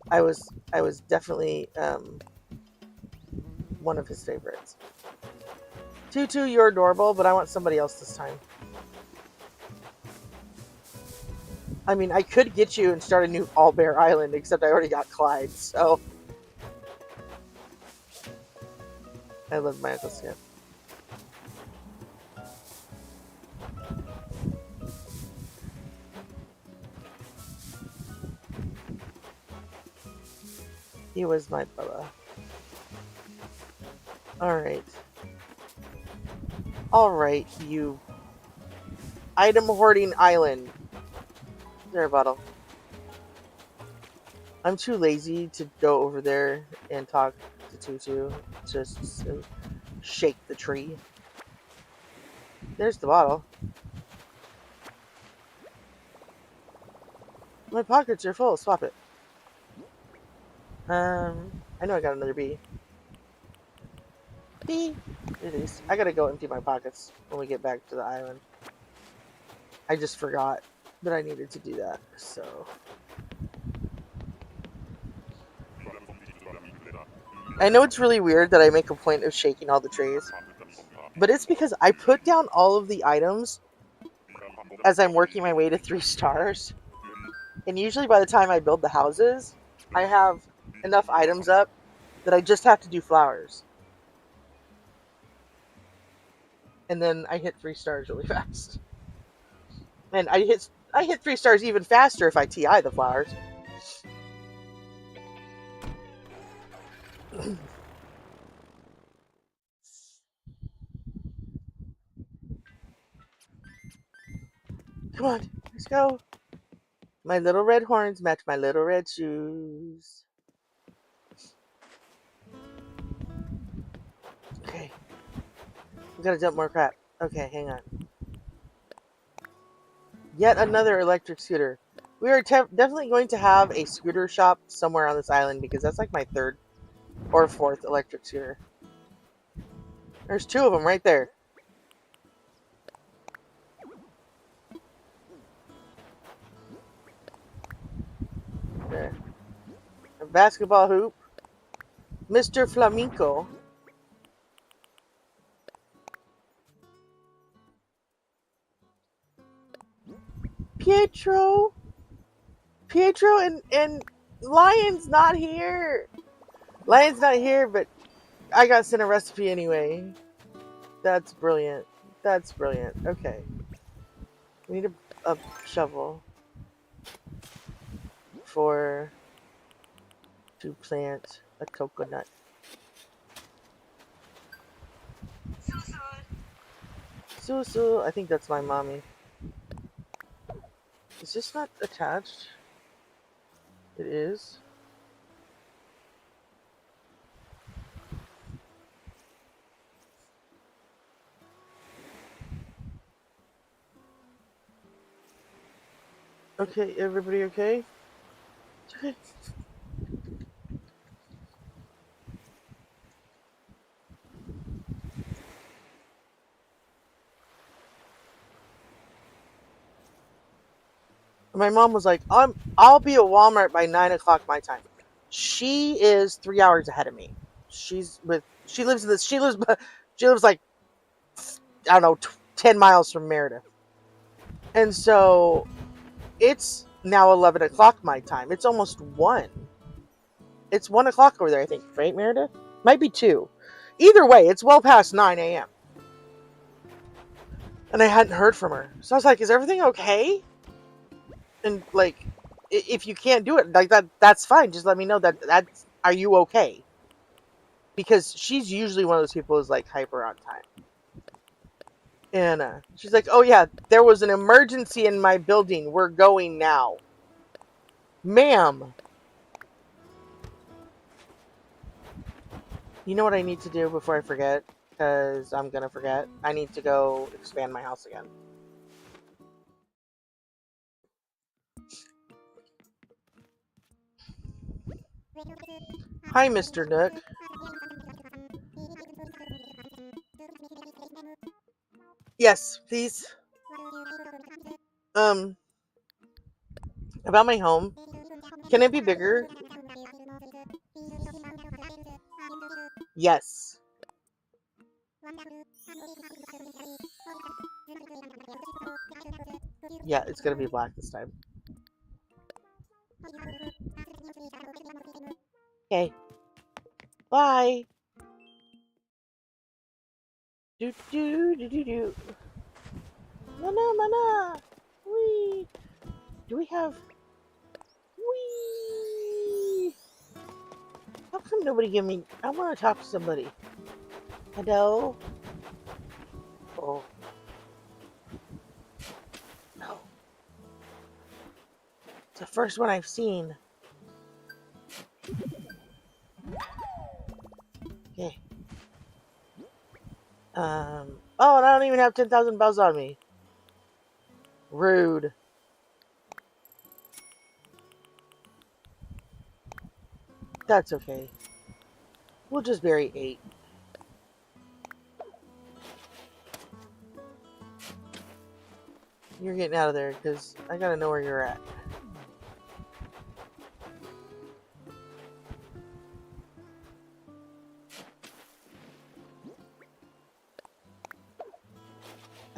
I was definitely one of his favorites. Tutu, you're adorable, but I want somebody else this time. I mean, I could get you and start a new All Bear Island, except I already got Clyde, so. I love my Uncle Skip. He was my Bubba. Alright. Alright, you item hoarding island. There, bottle. I'm too lazy to go over there and talk to Tutu. Just shake the tree. There's the bottle. My pockets are full. Swap it. I know I got another bee. Bee! It is. I gotta go empty my pockets when we get back to the island. I just forgot that I needed to do that, so. I know it's really weird that I make a point of shaking all the trees, but it's because I put down all of the items as I'm working my way to 3 stars. And usually by the time I build the houses, I have enough items up that I just have to do flowers. And then I hit 3 stars really fast. And I hit 3 stars even faster if I TI the flowers. Come on, let's go. My little red horns match my little red shoes. Okay. We gotta dump more crap. Okay, hang on. Yet another electric scooter. We are definitely going to have a scooter shop somewhere on this island because that's like my 3rd or 4th electric scooter. There's 2 of them right there. There. A basketball hoop. Mr. Flamenco. Pietro and Lion's not here. Lion's not here, but I got sent a recipe anyway. That's brilliant. That's brilliant. Okay. We need a shovel to plant a coconut. Susu, I think that's my mommy. Is this not attached? It is. Okay, everybody okay? Okay. My mom was like, I'll be at Walmart by 9 o'clock my time. She is 3 hours ahead of me. She lives in this she lives like, I don't know, 10 miles from Meredith. And so it's now 11 o'clock my time. It's almost 1. It's 1 o'clock over there, I think, right, Meredith? Might be 2. Either way, it's well past 9 a.m. And I hadn't heard from her. So I was like, is everything okay? And like, if you can't do it like that, that's fine. Just let me know that's, are you okay? Because she's usually one of those people who's like hyper on time. And she's like, oh yeah, there was an emergency in my building. We're going now. Ma'am, you know what I need to do before I forget? Because I'm going to forget. I need to go expand my house again. Hi, Mr. Nook. Yes, please. Um, about my home. Can it be bigger? Yes. Yeah, it's gonna be black this time. Okay. Bye. Do do do do do. Mana mana. Wee. Do we have? Wee. How come nobody give me? I want to talk to somebody. Hello. Oh no. It's the first one I've seen. Okay. Oh, and I don't even have 10,000 bells on me. Rude. That's okay. We'll just bury 8. You're getting out of there because I gotta know where you're at.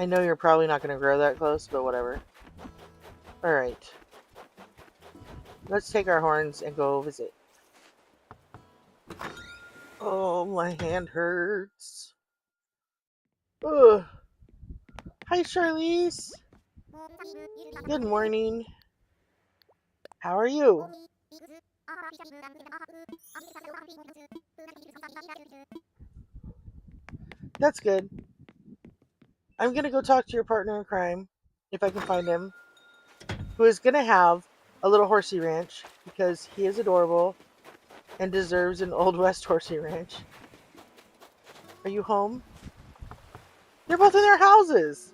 I know you're probably not gonna grow that close, but whatever. Alright. Let's take our horns and go visit. Oh, my hand hurts. Ugh. Hi, Charlize. Good morning. How are you? That's good. I'm gonna go talk to your partner in crime, if I can find him, who is gonna have a little horsey ranch because he is adorable and deserves an Old West horsey ranch. Are you home? They're both in their houses.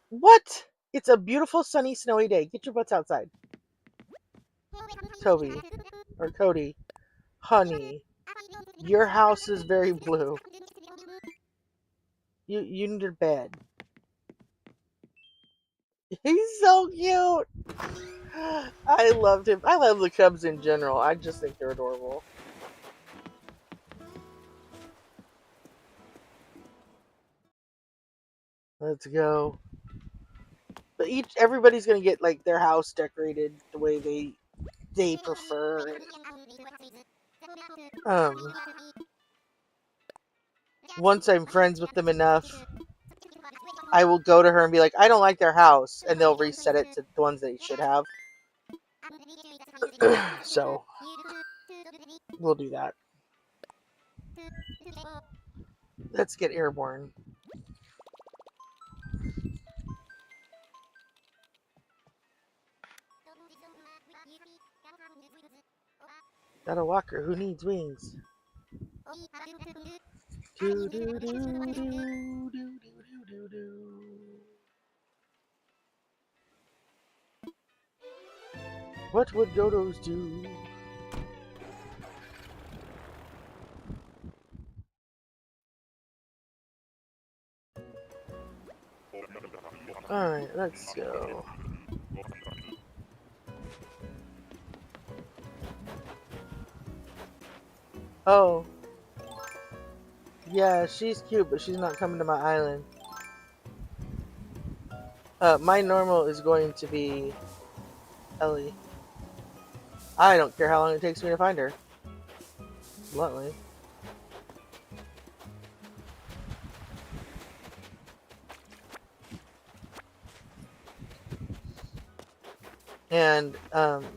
What? It's a beautiful, sunny, snowy day. Get your butts outside. Toby. Or Cody. Honey. Your house is very blue. You need a bed. He's so cute. I loved him. I love the Cubs in general. I just think they're adorable. Let's go. But everybody's gonna get like their house decorated the way they prefer. Um, once I'm friends with them enough, I will go to her and be like, I don't like their house, and they'll reset it to the ones they should have. So we'll do that. Let's get airborne. Got a walker who needs wings. Do, do, do, do, do, do, do, do. What would dodos do? Alright, let's go. Oh. Yeah, she's cute, but she's not coming to my island. My normal is going to be Ellie. I don't care how long it takes me to find her. Bluntly. And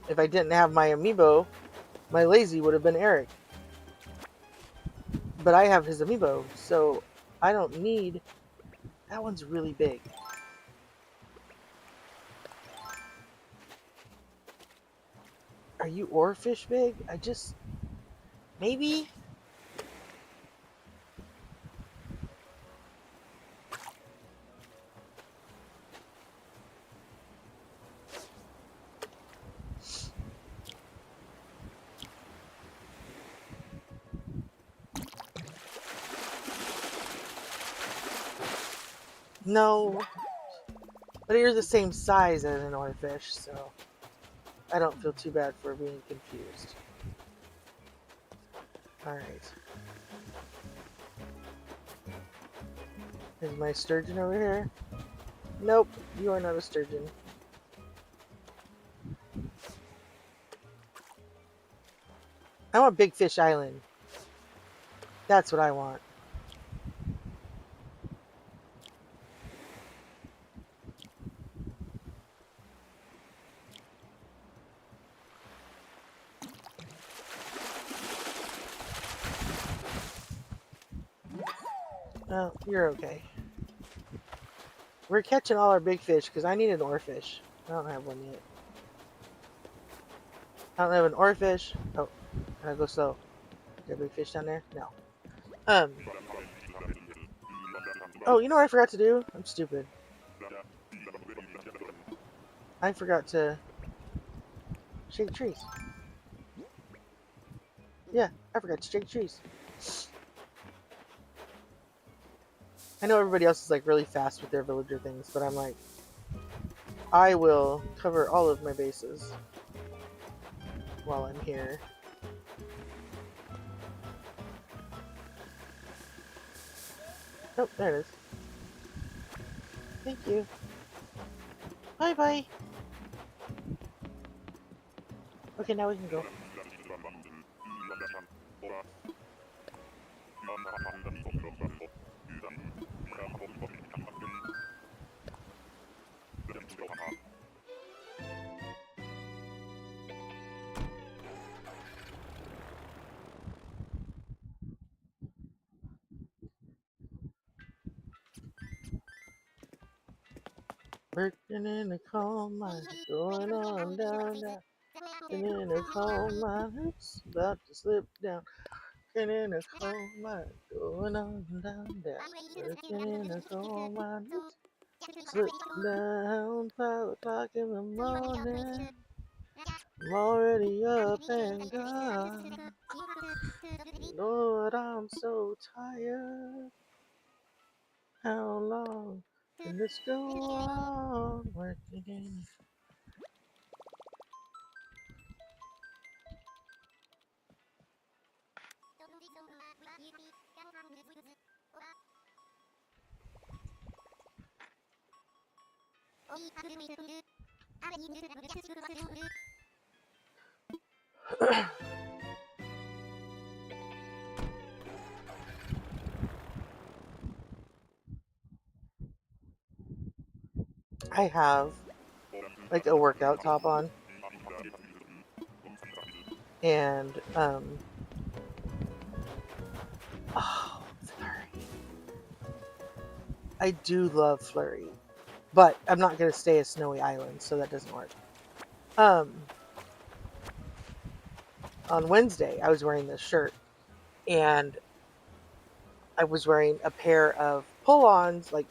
if I didn't have my amiibo, my lazy would have been Eric. But I have his amiibo, so I don't need... That one's really big. Are you oarfish big? I just... Maybe? No. But you're the same size as an oarfish, so I don't feel too bad for being confused. Alright. Is my sturgeon over here? Nope, you are not a sturgeon. I want Big Fish Island. That's what I want. Oh, you're okay. We're catching all our big fish because I need an oarfish. I don't have one yet. I don't have an oarfish. Oh, can I go slow? Is there a big fish down there? No. Oh, you know what I forgot to do? I'm stupid. I forgot to shake trees. Yeah, I forgot to shake trees. I know everybody else is like really fast with their villager things, but I'm like, I will cover all of my bases while I'm here. Oh, there it is. Thank you. Bye-bye. Okay, now we can go. Working in a coal mine, going on down, down. Working in a coal mine, oops, about to slip down. Working in a coal mine, going on down, down. Working in a coal mine, oops, slip down. 5 o'clock in the morning, I'm already up and gone. Lord, I'm so tired. How long can this go on? Working in I have like a workout top on, and oh, flurry. I do love flurry, but I'm not gonna stay at Snowy Island, so that doesn't work. On Wednesday I was wearing this shirt, and I was wearing a pair of pull-ons, like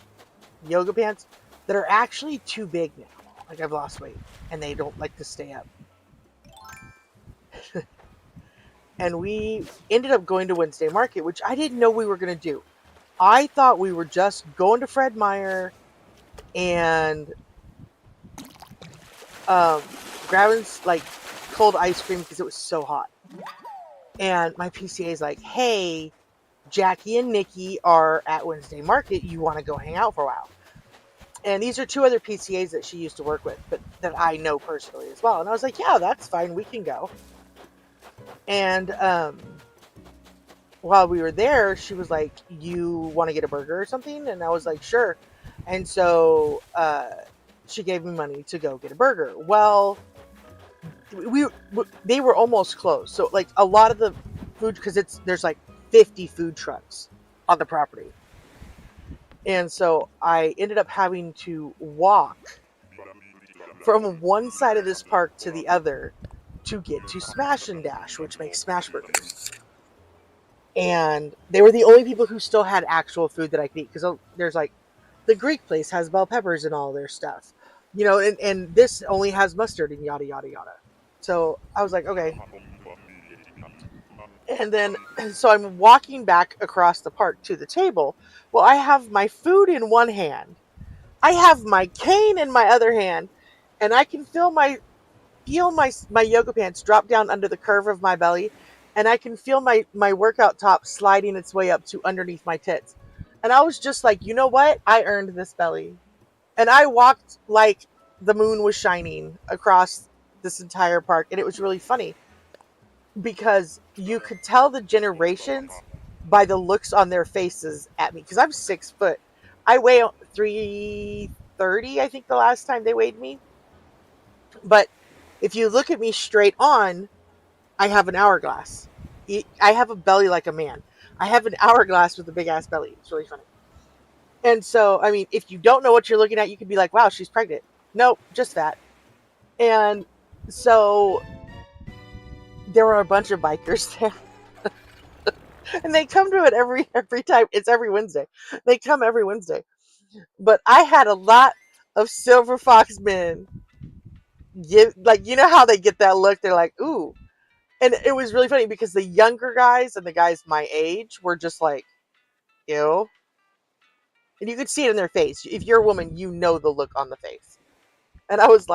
yoga pants, that are actually too big now. Like I've lost weight, and they don't like to stay up. and we ended up going to Wednesday Market, which I didn't know we were going to do. I thought we were just going to Fred Meyer and um, grabbing like cold ice cream because it was so hot. And my PCA is like, hey, Jackie and Nikki are at Wednesday Market. You want to go hang out for a while? And these are two other PCAs that she used to work with, but that I know personally as well. And I was like, yeah, that's fine. We can go. And while we were there, she was like, you want to get a burger or something? And I was like, sure. And so she gave me money to go get a burger. Well, they were almost closed. So like a lot of the food, because there's like 50 food trucks on the property. And so I ended up having to walk from one side of this park to the other to get to Smash and Dash, which makes smash burgers. And they were the only people who still had actual food that I could eat, because there's like the Greek place has bell peppers and all their stuff, and this only has mustard and yada yada yada. So I was like, okay. And then so I'm walking back across the park to the table. Well, I have my food in one hand, I have my cane in my other hand, and I can feel my yoga pants drop down under the curve of my belly, and I can feel my workout top sliding its way up to underneath my tits. And I was just like, you know what? I earned this belly. And I walked like the moon was shining across this entire park, and it was really funny because you could tell the generations by the looks on their faces at me, because I'm 6 foot. I weigh 330, I think, the last time they weighed me. But if you look at me straight on, I have an hourglass. I have a belly like a man. I have an hourglass with a big ass belly. It's really funny. And so, I mean, if you don't know what you're looking at, you could be like, wow, she's pregnant. Nope, just fat. And so there were a bunch of bikers there. And they come to it every time. It's every Wednesday. They come every Wednesday. But I had a lot of Silver Fox men like, you know how they get that look? They're like, ooh. And it was really funny because the younger guys and the guys my age were just like, ew. And you could see it in their face. If you're a woman, you know the look on the face. And I was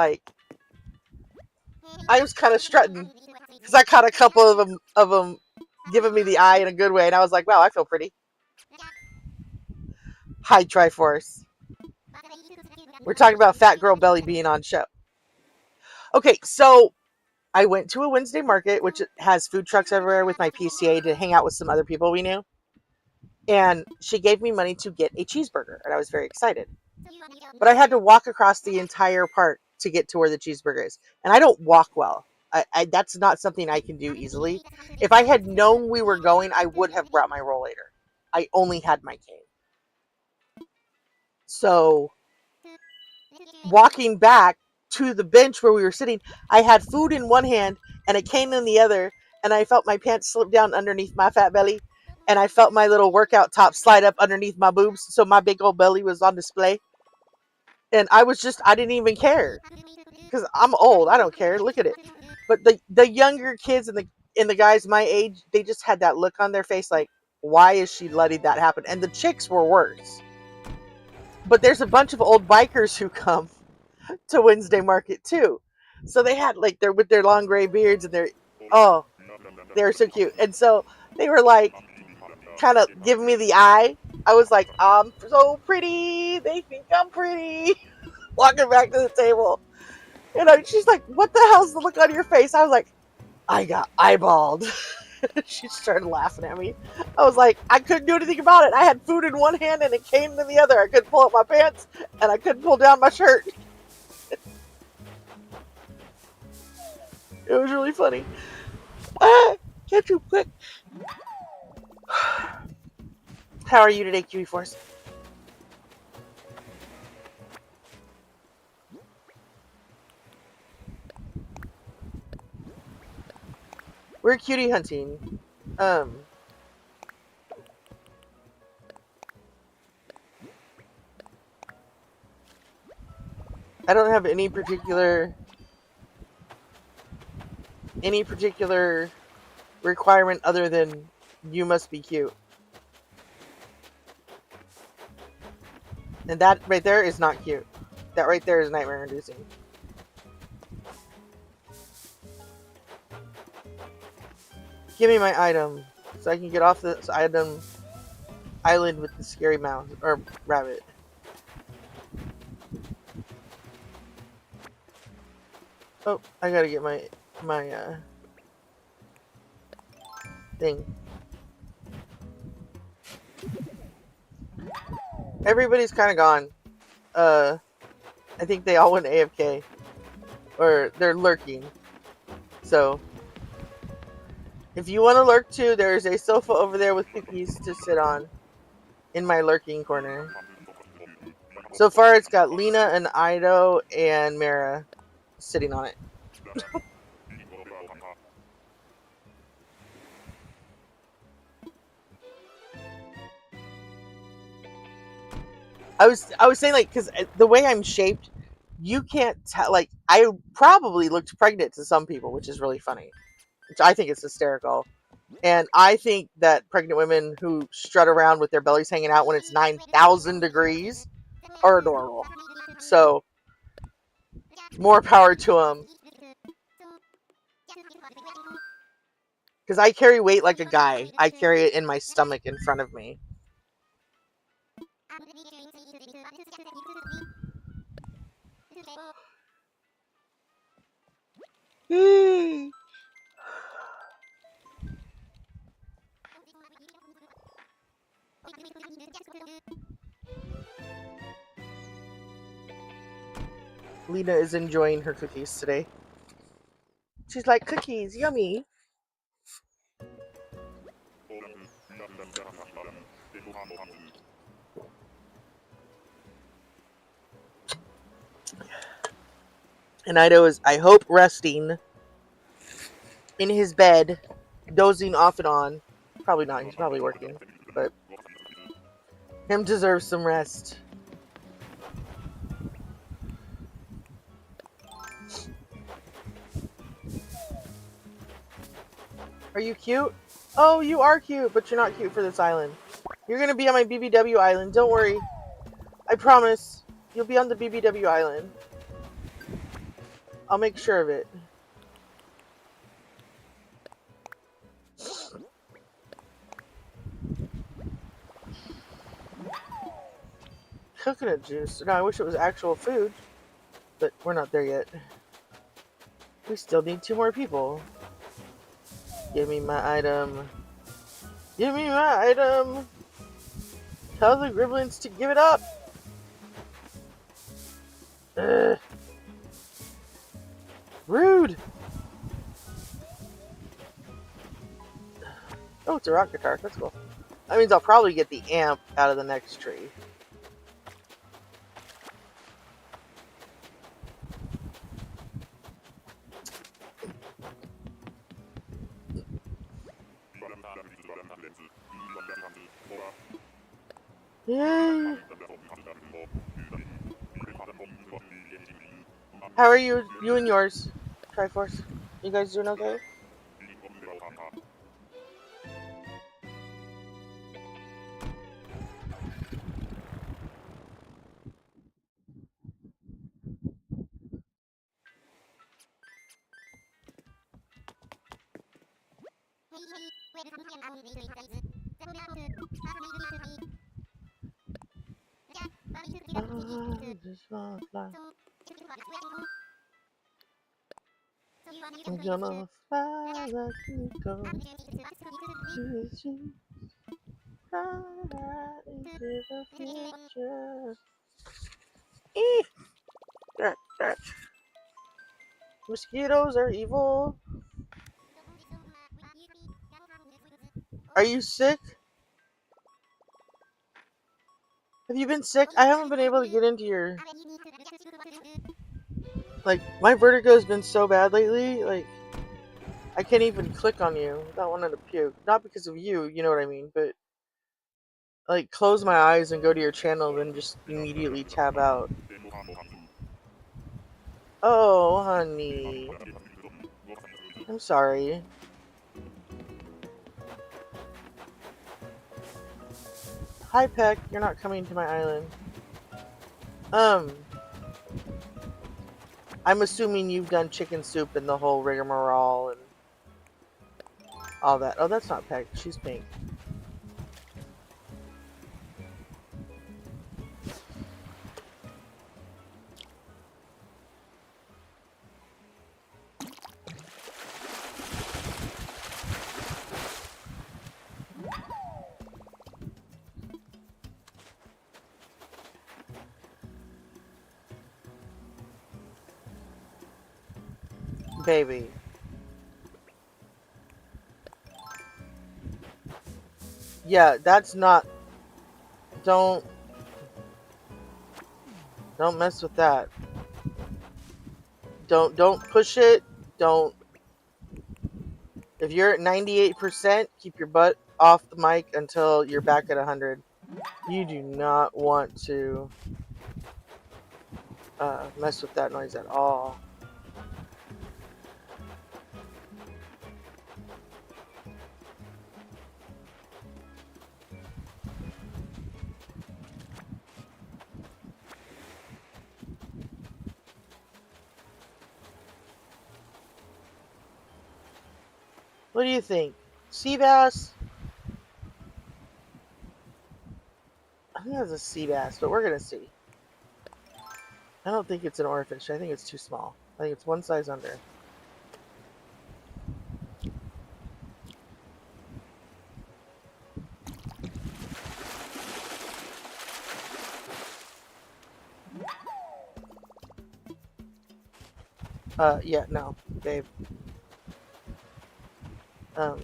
kind of strutting because I caught a couple of them giving me the eye in a good way. And I was like, wow, I feel pretty. Hi, Triforce. We're talking about Fat Girl Belly being on show. Okay, so I went to a Wednesday Market, which has food trucks everywhere, with my PCA to hang out with some other people we knew. And she gave me money to get a cheeseburger, and I was very excited. But I had to walk across the entire park to get to where the cheeseburger is. And I don't walk well. That's not something I can do easily. If I had known we were going, I would have brought my rollator. I only had my cane. So walking back to the bench where we were sitting, I had food in one hand and a cane in the other, and I felt my pants slip down underneath my fat belly, and I felt my little workout top slide up underneath my boobs, so my big old belly was on display. And I didn't even care because I'm old. I don't care. Look at it. But the younger kids and the guys my age, they just had that look on their face like, why is she letting that happen? And the chicks were worse. But there's a bunch of old bikers who come to Wednesday Market too. So they had like they're with their long gray beards and they're so cute. And so they were like kind of giving me the eye. I was like, I'm so pretty. They think I'm pretty. Walking back to the table. She's like, what the hell's the look on your face? I was like, I got eyeballed. She started laughing at me. I was like, I couldn't do anything about it. I had food in one hand and a cane in the other. I couldn't pull up my pants and I couldn't pull down my shirt. It was really funny. Catch you quick. How are you today, Kiwi Force? We're cutie hunting. I don't have any particular requirement other than you must be cute. And that right there is not cute. That right there is nightmare inducing. Give me my item so I can get off this item island with the scary mouse or rabbit. Oh, I gotta get my thing. Everybody's kind of gone. I think they all went AFK, or they're lurking. So, if you want to lurk too, there's a sofa over there with cookies to sit on in my lurking corner. So far, it's got Lena and Ido and Mara sitting on it. I was saying, like, because the way I'm shaped, you can't tell. Like, I probably looked pregnant to some people, which is really funny. Which I think is hysterical. And I think that pregnant women who strut around with their bellies hanging out when it's 9,000 degrees are adorable. So, more power to them. Because I carry weight like a guy. I carry it in my stomach in front of me. Lena is enjoying her cookies today. She's like, cookies, yummy. And Ido is, I hope, resting in his bed, dozing off and on. Probably not, he's probably working. But him deserves some rest. Are you cute? Oh, you are cute, but you're not cute for this island. You're going to be on my BBW island. Don't worry. I promise. You'll be on the BBW island. I'll make sure of it. Coconut juice. No, I wish it was actual food. But we're not there yet. We still need 2 more people. Give me my item. Give me my item. Tell the Gremlins to give it up. Ugh. Rude. Oh, it's a rock guitar. That's cool. That means I'll probably get the amp out of the next tree. Yay! How are you? You and yours, Triforce? You guys doing okay? I'm gonna fly like an eagle. Fly into the future. That. Mosquitoes are evil. Are you sick? Have you been sick? I haven't been able to get into your... Like, my vertigo has been so bad lately, like, I can't even click on you without wanting to puke. Not because of you, you know what I mean, but, like, close my eyes and go to your channel, then just immediately tab out. Oh, honey. I'm sorry. Hi, Peck. You're not coming to my island. Um, I'm assuming you've done chicken soup and the whole rigmarole and all that. Oh, that's not Peck. She's pink. Baby. Yeah, that's not... Don't mess with that. Don't push it. Don't... If you're at 98%, keep your butt off the mic until you're back at 100. You do not want to mess with that noise at all. What do you think? Sea bass? I think that's a sea bass, but we're gonna see. I don't think it's an oarfish. I think it's too small. I think it's one size under. Yeah, no, babe. Um,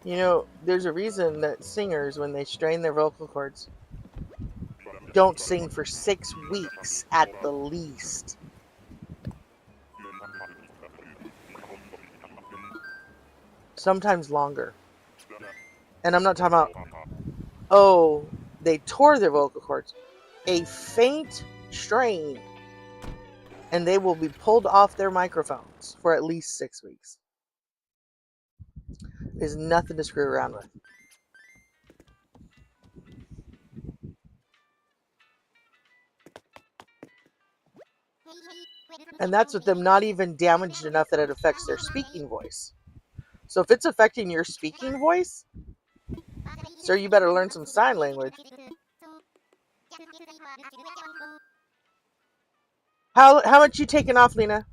you know, there's a reason that singers, when they strain their vocal cords, don't sing for 6 weeks at the least. Sometimes longer. And I'm not talking about, oh, they tore their vocal cords. A faint strain, and they will be pulled off their microphones for at least 6 weeks. There's nothing to screw around with. And that's with them not even damaged enough that it affects their speaking voice. So if it's affecting your speaking voice, sir, you better learn some sign language. How much you taking off, Lena?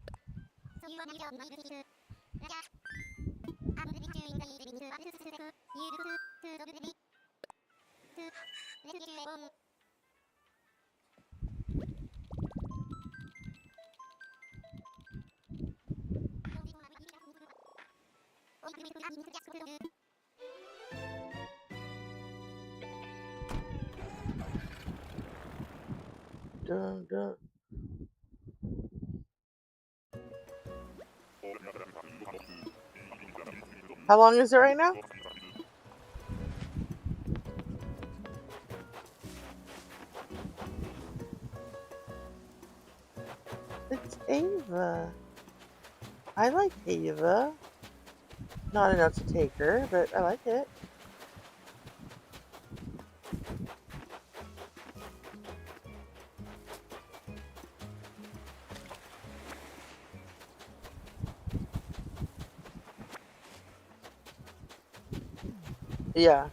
Dun, dun. How long is it right now? It's Ava. I like Ava. Not enough to take her, but I like it. Yeah.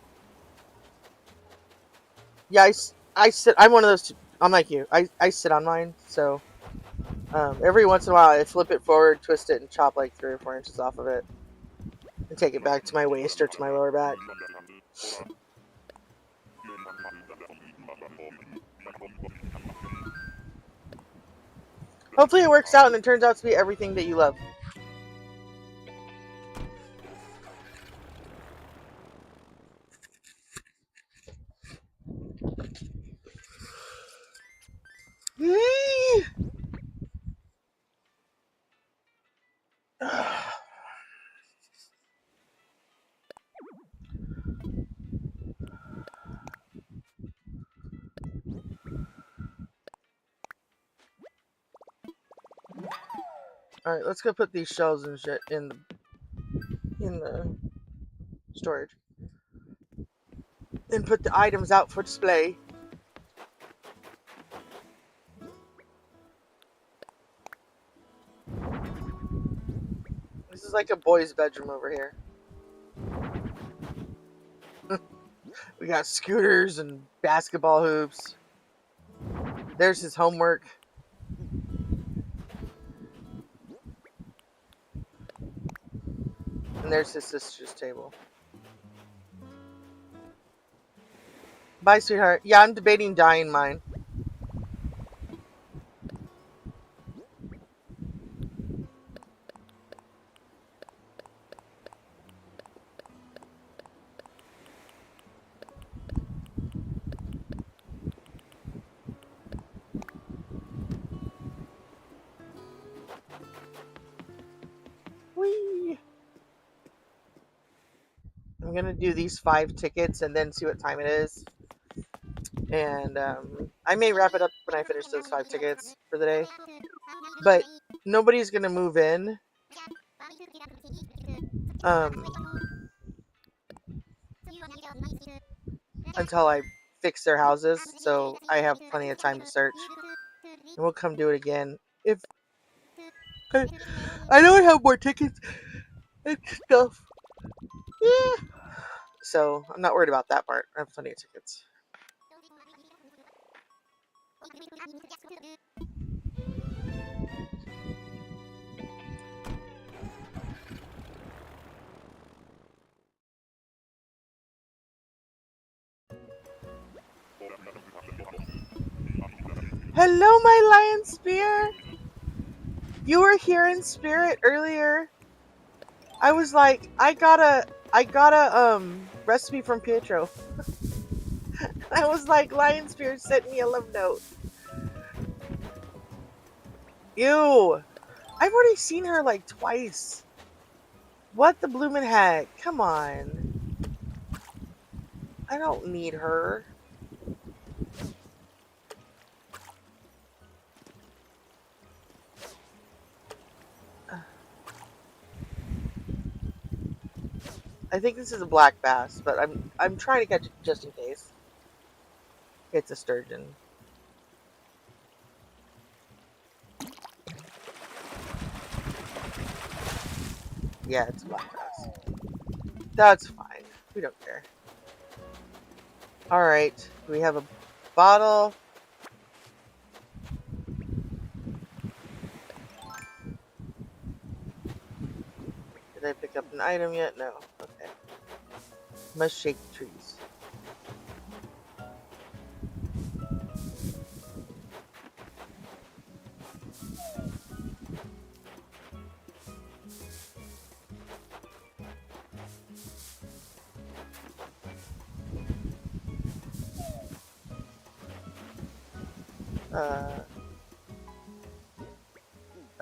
Yeah, I sit. I'm one of those. I'm like you. I sit on mine. So every once in a while, I flip it forward, twist it, and chop like 3 or 4 inches off of it, and take it back to my waist or to my lower back. Hopefully, it works out and it turns out to be everything that you love. All right, let's go put these shells and shit in the storage, and put the items out for display. This is like a boy's bedroom over here. We got scooters and basketball hoops. There's his homework. And there's his sister's table. Bye, sweetheart. Yeah, I'm debating dyeing mine. Whee! I'm gonna do these 5 tickets and then see what time it is. And I may wrap it up when I finish those 5 tickets for the day. But nobody's gonna move in um, until I fix their houses, so I have plenty of time to search. And we'll come do it again. If I know I have more tickets and stuff. Yeah. So I'm not worried about that part. I have plenty of tickets. Hello, my lion spear. You were here in spirit earlier. I was like, I got a recipe from Pietro. I was like, Lion Spirit sent me a love note. Ew. I've already seen her like twice. What the bloomin' heck? Come on. I don't need her. I think this is a black bass, but I'm trying to catch it just in case. It's a sturgeon. Yeah, it's a black bass. That's fine. We don't care. Alright. We have a bottle. Did I pick up an item yet? No. Okay. Must shake the trees.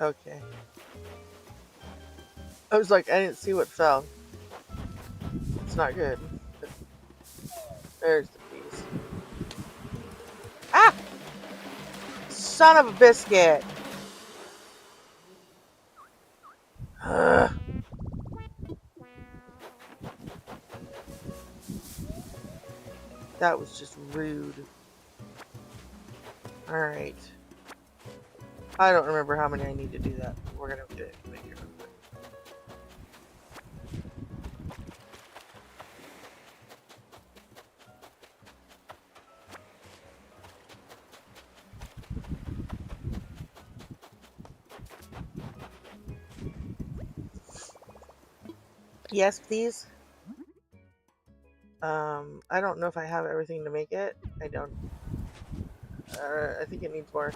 Okay. I was like, I didn't see what fell. It's not good. There's the piece. Ah! Son of a biscuit! Ugh. That was just rude. Alright. I don't remember how many I need to do that. We're gonna do it. Make it real quick. Yes, please. I don't know if I have everything to make it. I don't. I think it needs more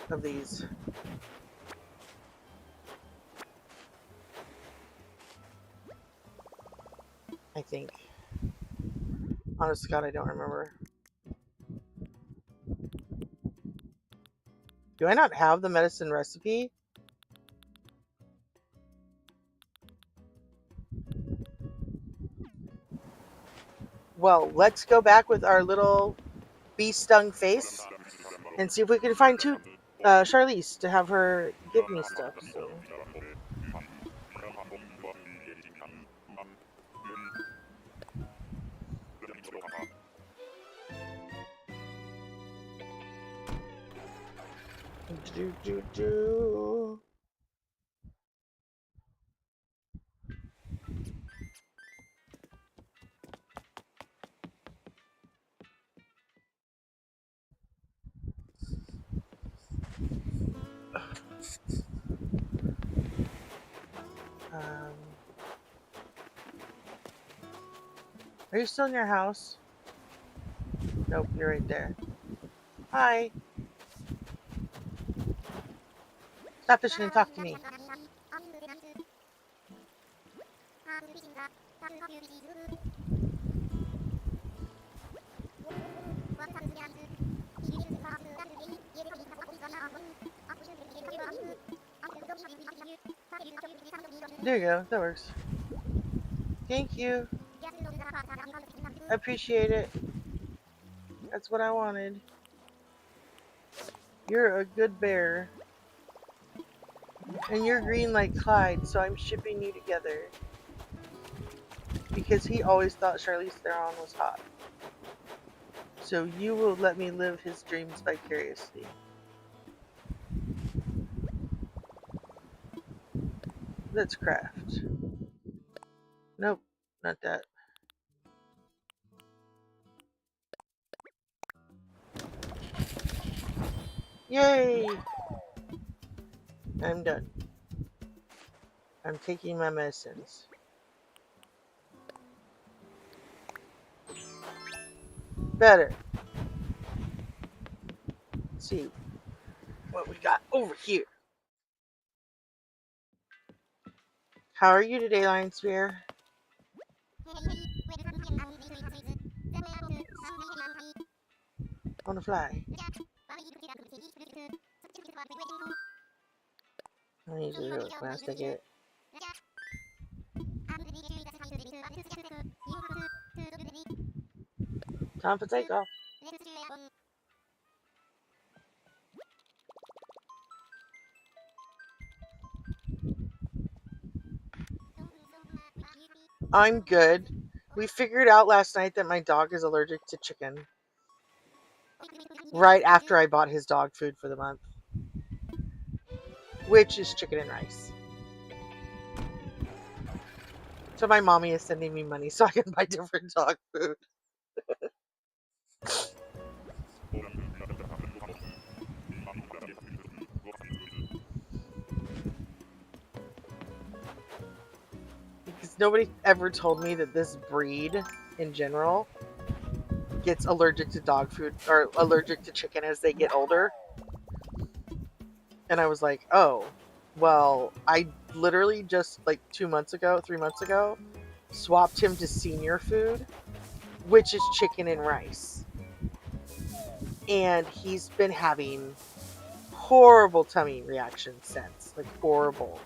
of these. I think. Honest to God, I don't remember. Do I not have the medicine recipe? Well, let's go back with our little bee-stung face and see if we can find Charlize to have her give me stuff. So. Do do do. Are you still in your house? Nope, you're right there. Hi. Stop fishing and talk to me. There you go. That works. Thank you. I appreciate it. That's what I wanted. You're a good bear. And you're green like Clyde, so I'm shipping you together. Because he always thought Charlize Theron was hot. So you will let me live his dreams vicariously. Let's craft. Nope, not that. Yay! I'm done. I'm taking my medicines. Better. Let's see what we got over here. How are you today, Lion Spear? On the fly. I need to really plastic it. Time for takeoff. I'm good. We figured out last night that my dog is allergic to chicken. Right after I bought his dog food for the month. Which is chicken and rice. So my mommy is sending me money so I can buy different dog food. Because nobody ever told me that this breed, in general, gets allergic to dog food or allergic to chicken as they get older. And I was like, oh, well, I literally just like 3 months ago, swapped him to senior food, which is chicken and rice. And he's been having horrible tummy reactions since. Like, horrible.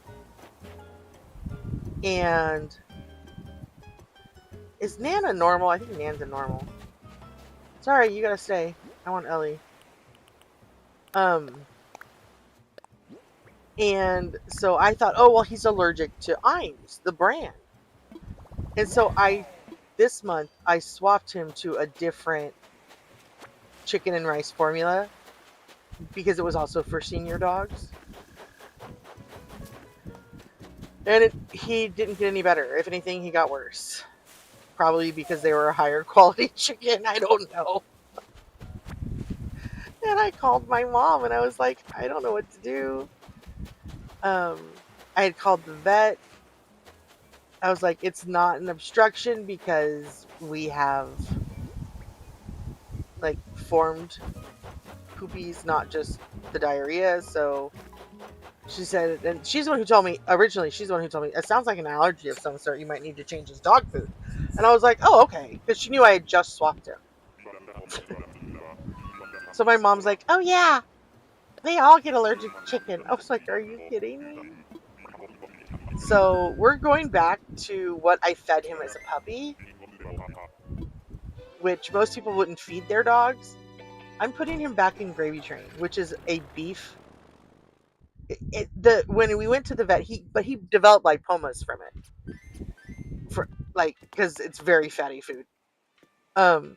And is Nan a normal? I think Nan's a normal. Sorry, you gotta stay. I want Ellie. And so I thought, oh, well, he's allergic to Iams, the brand. And so this month, I swapped him to a different chicken and rice formula because it was also for senior dogs. And he didn't get any better. If anything, he got worse. Probably because they were a higher quality chicken. I don't know. And I called my mom and I was like, I don't know what to do. I had called the vet. I was like, it's not an obstruction because we have like formed poopies, not just the diarrhea. So she said, and she's the one who told me originally, it sounds like an allergy of some sort. You might need to change his dog food. And I was like, oh, okay. Because she knew I had just swapped him. So my mom's like, oh yeah, they all get allergic to chicken. I was like, are you kidding me? So we're going back to what I fed him as a puppy, which most people wouldn't feed their dogs. I'm putting him back in Gravy Train, which is a beef. When we went to the vet, he developed lipomas from it, because it's very fatty food.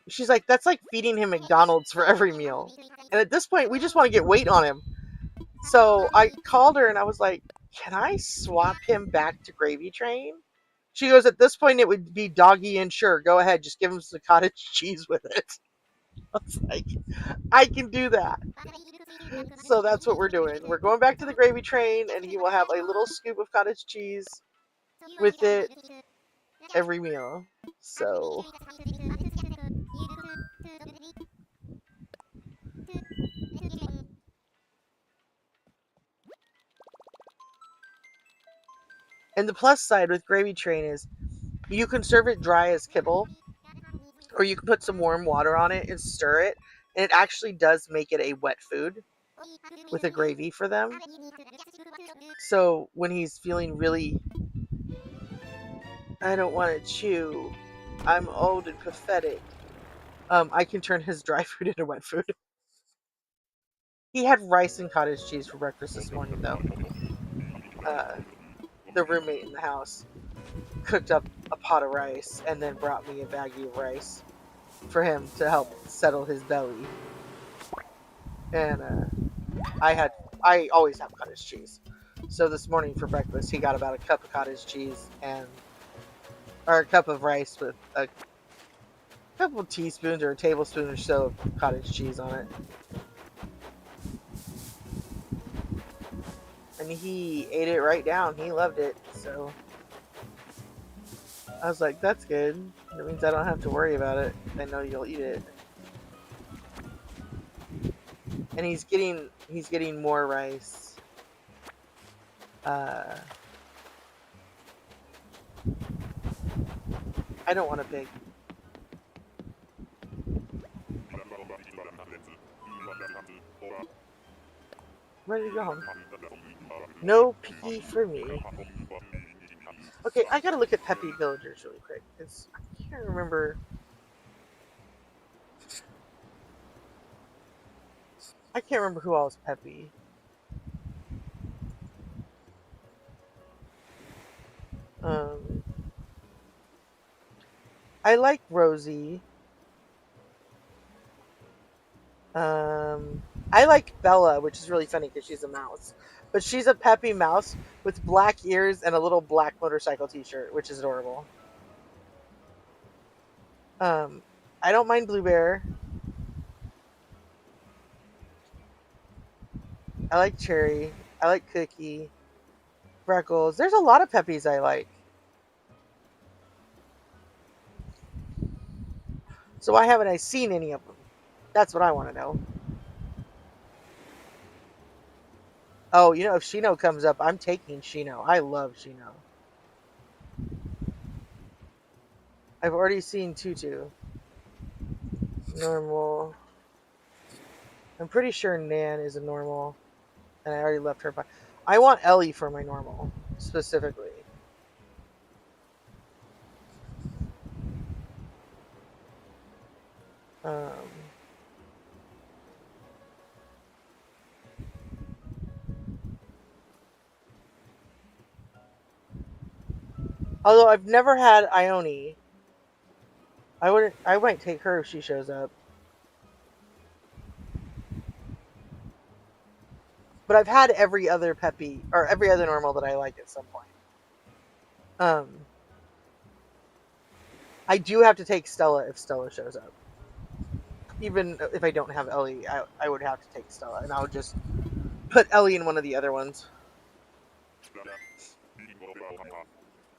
She's like, that's like feeding him McDonald's for every meal. And at this point, we just want to get weight on him. So I called her and I was like, can I swap him back to Gravy Train? She goes, at this point, it would be doggy and sure, go ahead, just give him some cottage cheese with it. I was like, I can do that. So that's what we're doing. We're going back to the Gravy Train and he will have a little scoop of cottage cheese with it every meal. So and the plus side with Gravy Train is you can serve it dry as kibble, or you can put some warm water on it and stir it, and it actually does make it a wet food with a gravy for them. So when he's feeling really, I don't want to chew, I'm old and pathetic, I can turn his dry food into wet food. He had rice and cottage cheese for breakfast this morning, though. Uh, the roommate in the house cooked up a pot of rice and then brought me a baggie of rice for him to help settle his belly. And I always have cottage cheese. So this morning for breakfast, he got about a cup of cottage cheese or a cup of rice with a couple of teaspoons or a tablespoon or so of cottage cheese on it. And he ate it right down. He loved it. So I was like, that's good. That means I don't have to worry about it. I know you'll eat it. And he's getting more rice. I don't want a pig. Where did he go home? No piggy for me. Okay, I gotta look at Peppy Villagers really quick. Because I can't remember. I can't remember who all is Peppy. Um, I like Rosie. I like Bella, which is really funny because she's a mouse. But she's a peppy mouse with black ears and a little black motorcycle t-shirt, which is adorable. Um, I don't mind Blue Bear. I like Cherry. I like Cookie. Freckles. There's a lot of peppies I like. So why haven't I seen any of them? That's what I want to know. Oh, if Shino comes up, I'm taking Shino. I love Shino. I've already seen Tutu. Normal. I'm pretty sure Nan is a normal. And I already left her. I want Ellie for my normal, specifically. Um, although I've never had Ione. I might take her if she shows up. But I've had every other Peppy or every other normal that I like at some point. Um, I do have to take Stella if Stella shows up. Even if I don't have Ellie, I would have to take Stella, and I would just put Ellie in one of the other ones.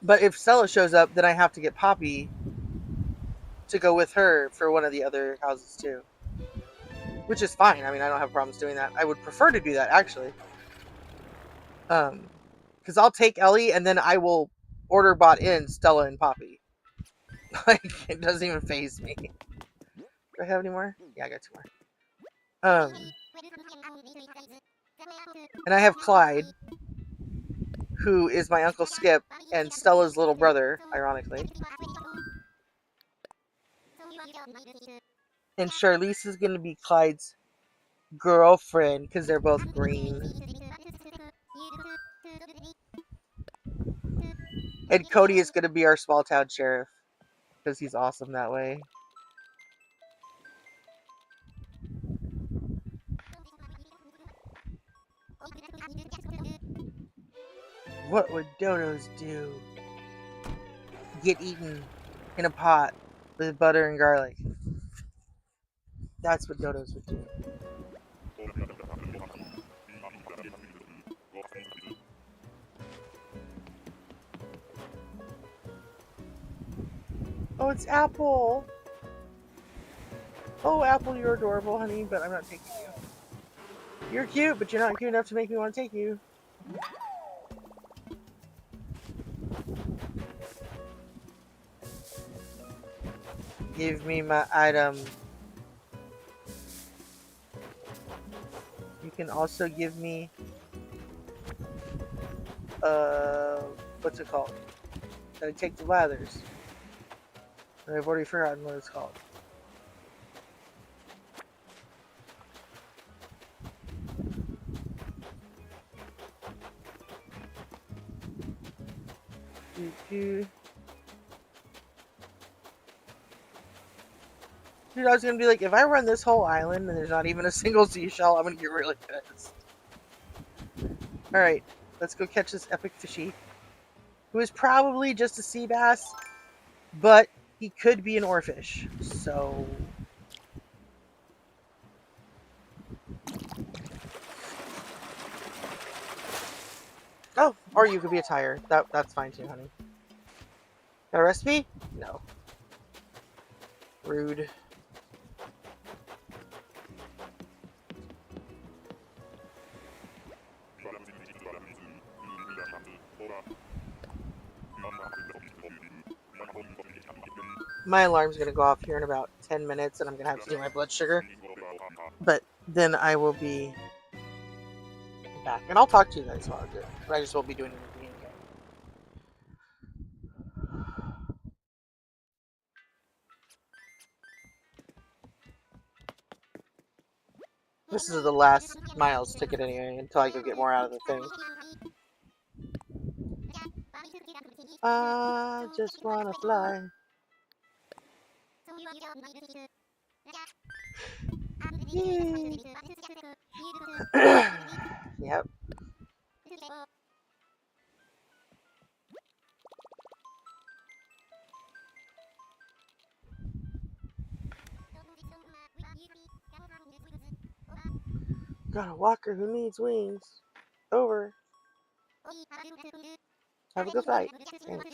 But if Stella shows up, then I have to get Poppy to go with her for one of the other houses too. Which is fine. I mean, I don't have problems doing that. I would prefer to do that, actually. Because I'll take Ellie, and then I will order bot in Stella and Poppy. Like, it doesn't even faze me. Do I have any more? Yeah, I got 2 more. And I have Clyde, who is my Uncle Skip and Stella's little brother, ironically. And Charlize is going to be Clyde's girlfriend because they're both green. And Cody is going to be our small town sheriff because he's awesome that way. What would dodos do? Get eaten in a pot with butter and garlic. That's what dodos would do. Oh, it's Apple. Oh, Apple, you're adorable, honey, but I'm not taking you. You're cute, but you're not cute enough to make me want to take you. Give me my item. You can also give me, what's it called? I take the lathers. I've already forgotten what it's called. Dude, I was gonna be like, if I run this whole island and there's not even a single seashell, I'm gonna get really pissed. Alright, let's go catch this epic fishy. Who is probably just a sea bass, but he could be an oarfish. So... Oh, or you could be a tire. That's fine too, honey. Got a recipe? No. Rude. My alarm's gonna go off here in about 10 minutes and I'm gonna have to do my blood sugar. But then I will be back. And I'll talk to you guys while I do it. But I just won't be doing anything again. This is the last Miles ticket anyway, until I go get more out of the thing. I just wanna fly. Yep. Got a walker who needs wings. Over. Have a good fight. Thanks.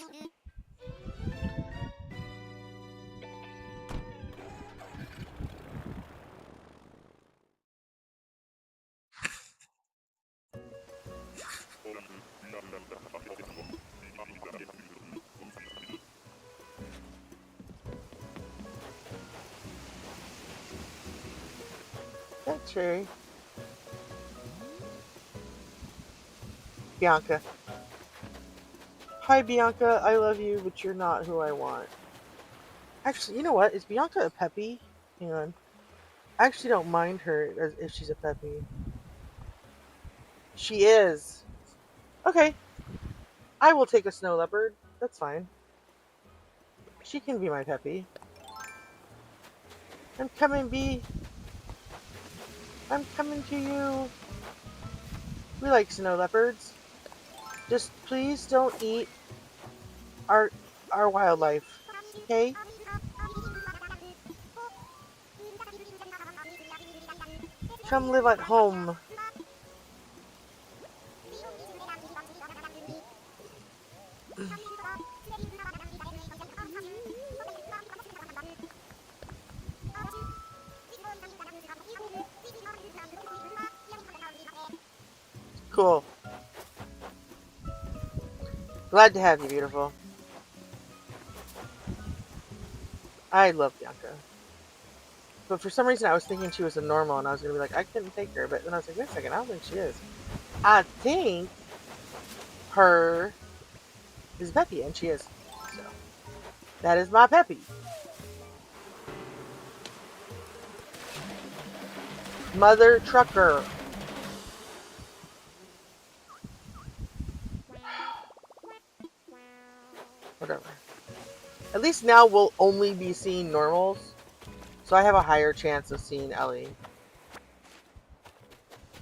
That's true. Bianca. Hi, Bianca. I love you, but you're not who I want. Actually, you know what? Is Bianca a peppy? Hang on. I actually don't mind her if she's a peppy. She is. Okay. I will take a snow leopard. That's fine. She can be my peppy. I'm coming, Bee. I'm coming to you. We like snow leopards. Just please don't eat our wildlife. Okay? Come live at home. Cool. Glad to have you, beautiful. I love Bianca. But for some reason I was thinking she was a normal and I was going to be like, I couldn't take her. But then I was like, wait a second, I don't think she is. I think her is Peppy, and she is. So, that is my Peppy. Mother Trucker. Whatever. At least now we'll only be seeing normals. So I have a higher chance of seeing Ellie.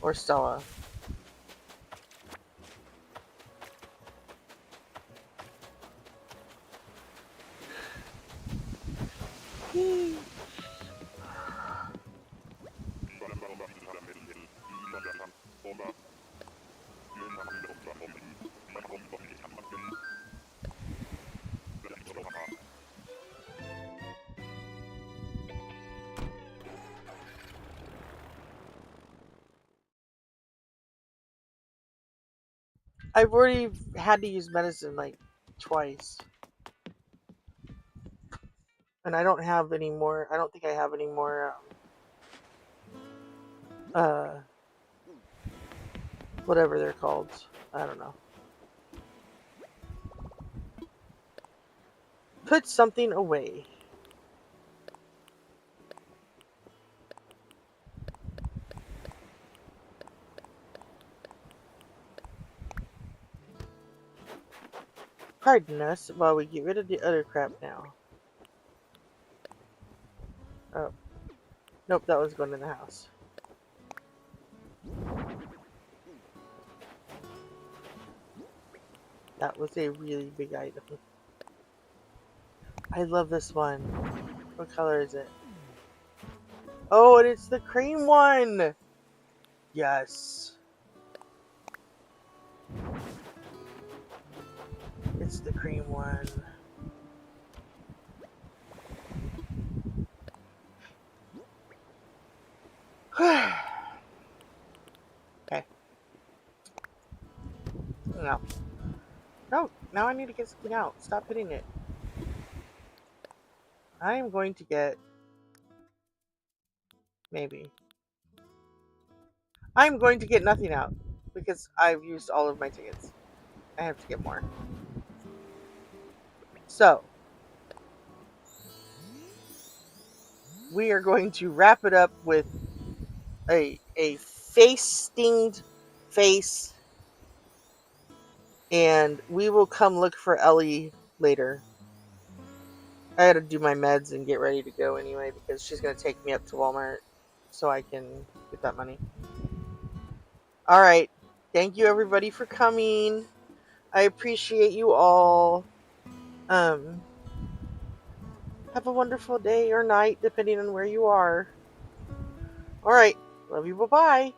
Or Stella. I've already had to use medicine like twice. And I don't have any more. I don't think I have any more. Uh, whatever they're called. I don't know. Put something away. Pardon us while we get rid of the other crap now. Oh. Nope, that was going in the house. That was a really big item. I love this one. What color is it? Oh, and it's the cream one! Yes. It's the cream one. Okay. No. No, now I need to get something out. Stop hitting it. I am going to get... Maybe. I'm going to get nothing out. Because I've used all of my tickets. I have to get more. So. We are going to wrap it up with a face-stinged face. And we will come look for Ellie later. I gotta do my meds and get ready to go anyway because she's gonna take me up to Walmart so I can get that money. Alright. Thank you everybody for coming. I appreciate you all. Have a wonderful day or night depending on where you are. Alright. Love you. Bye-bye.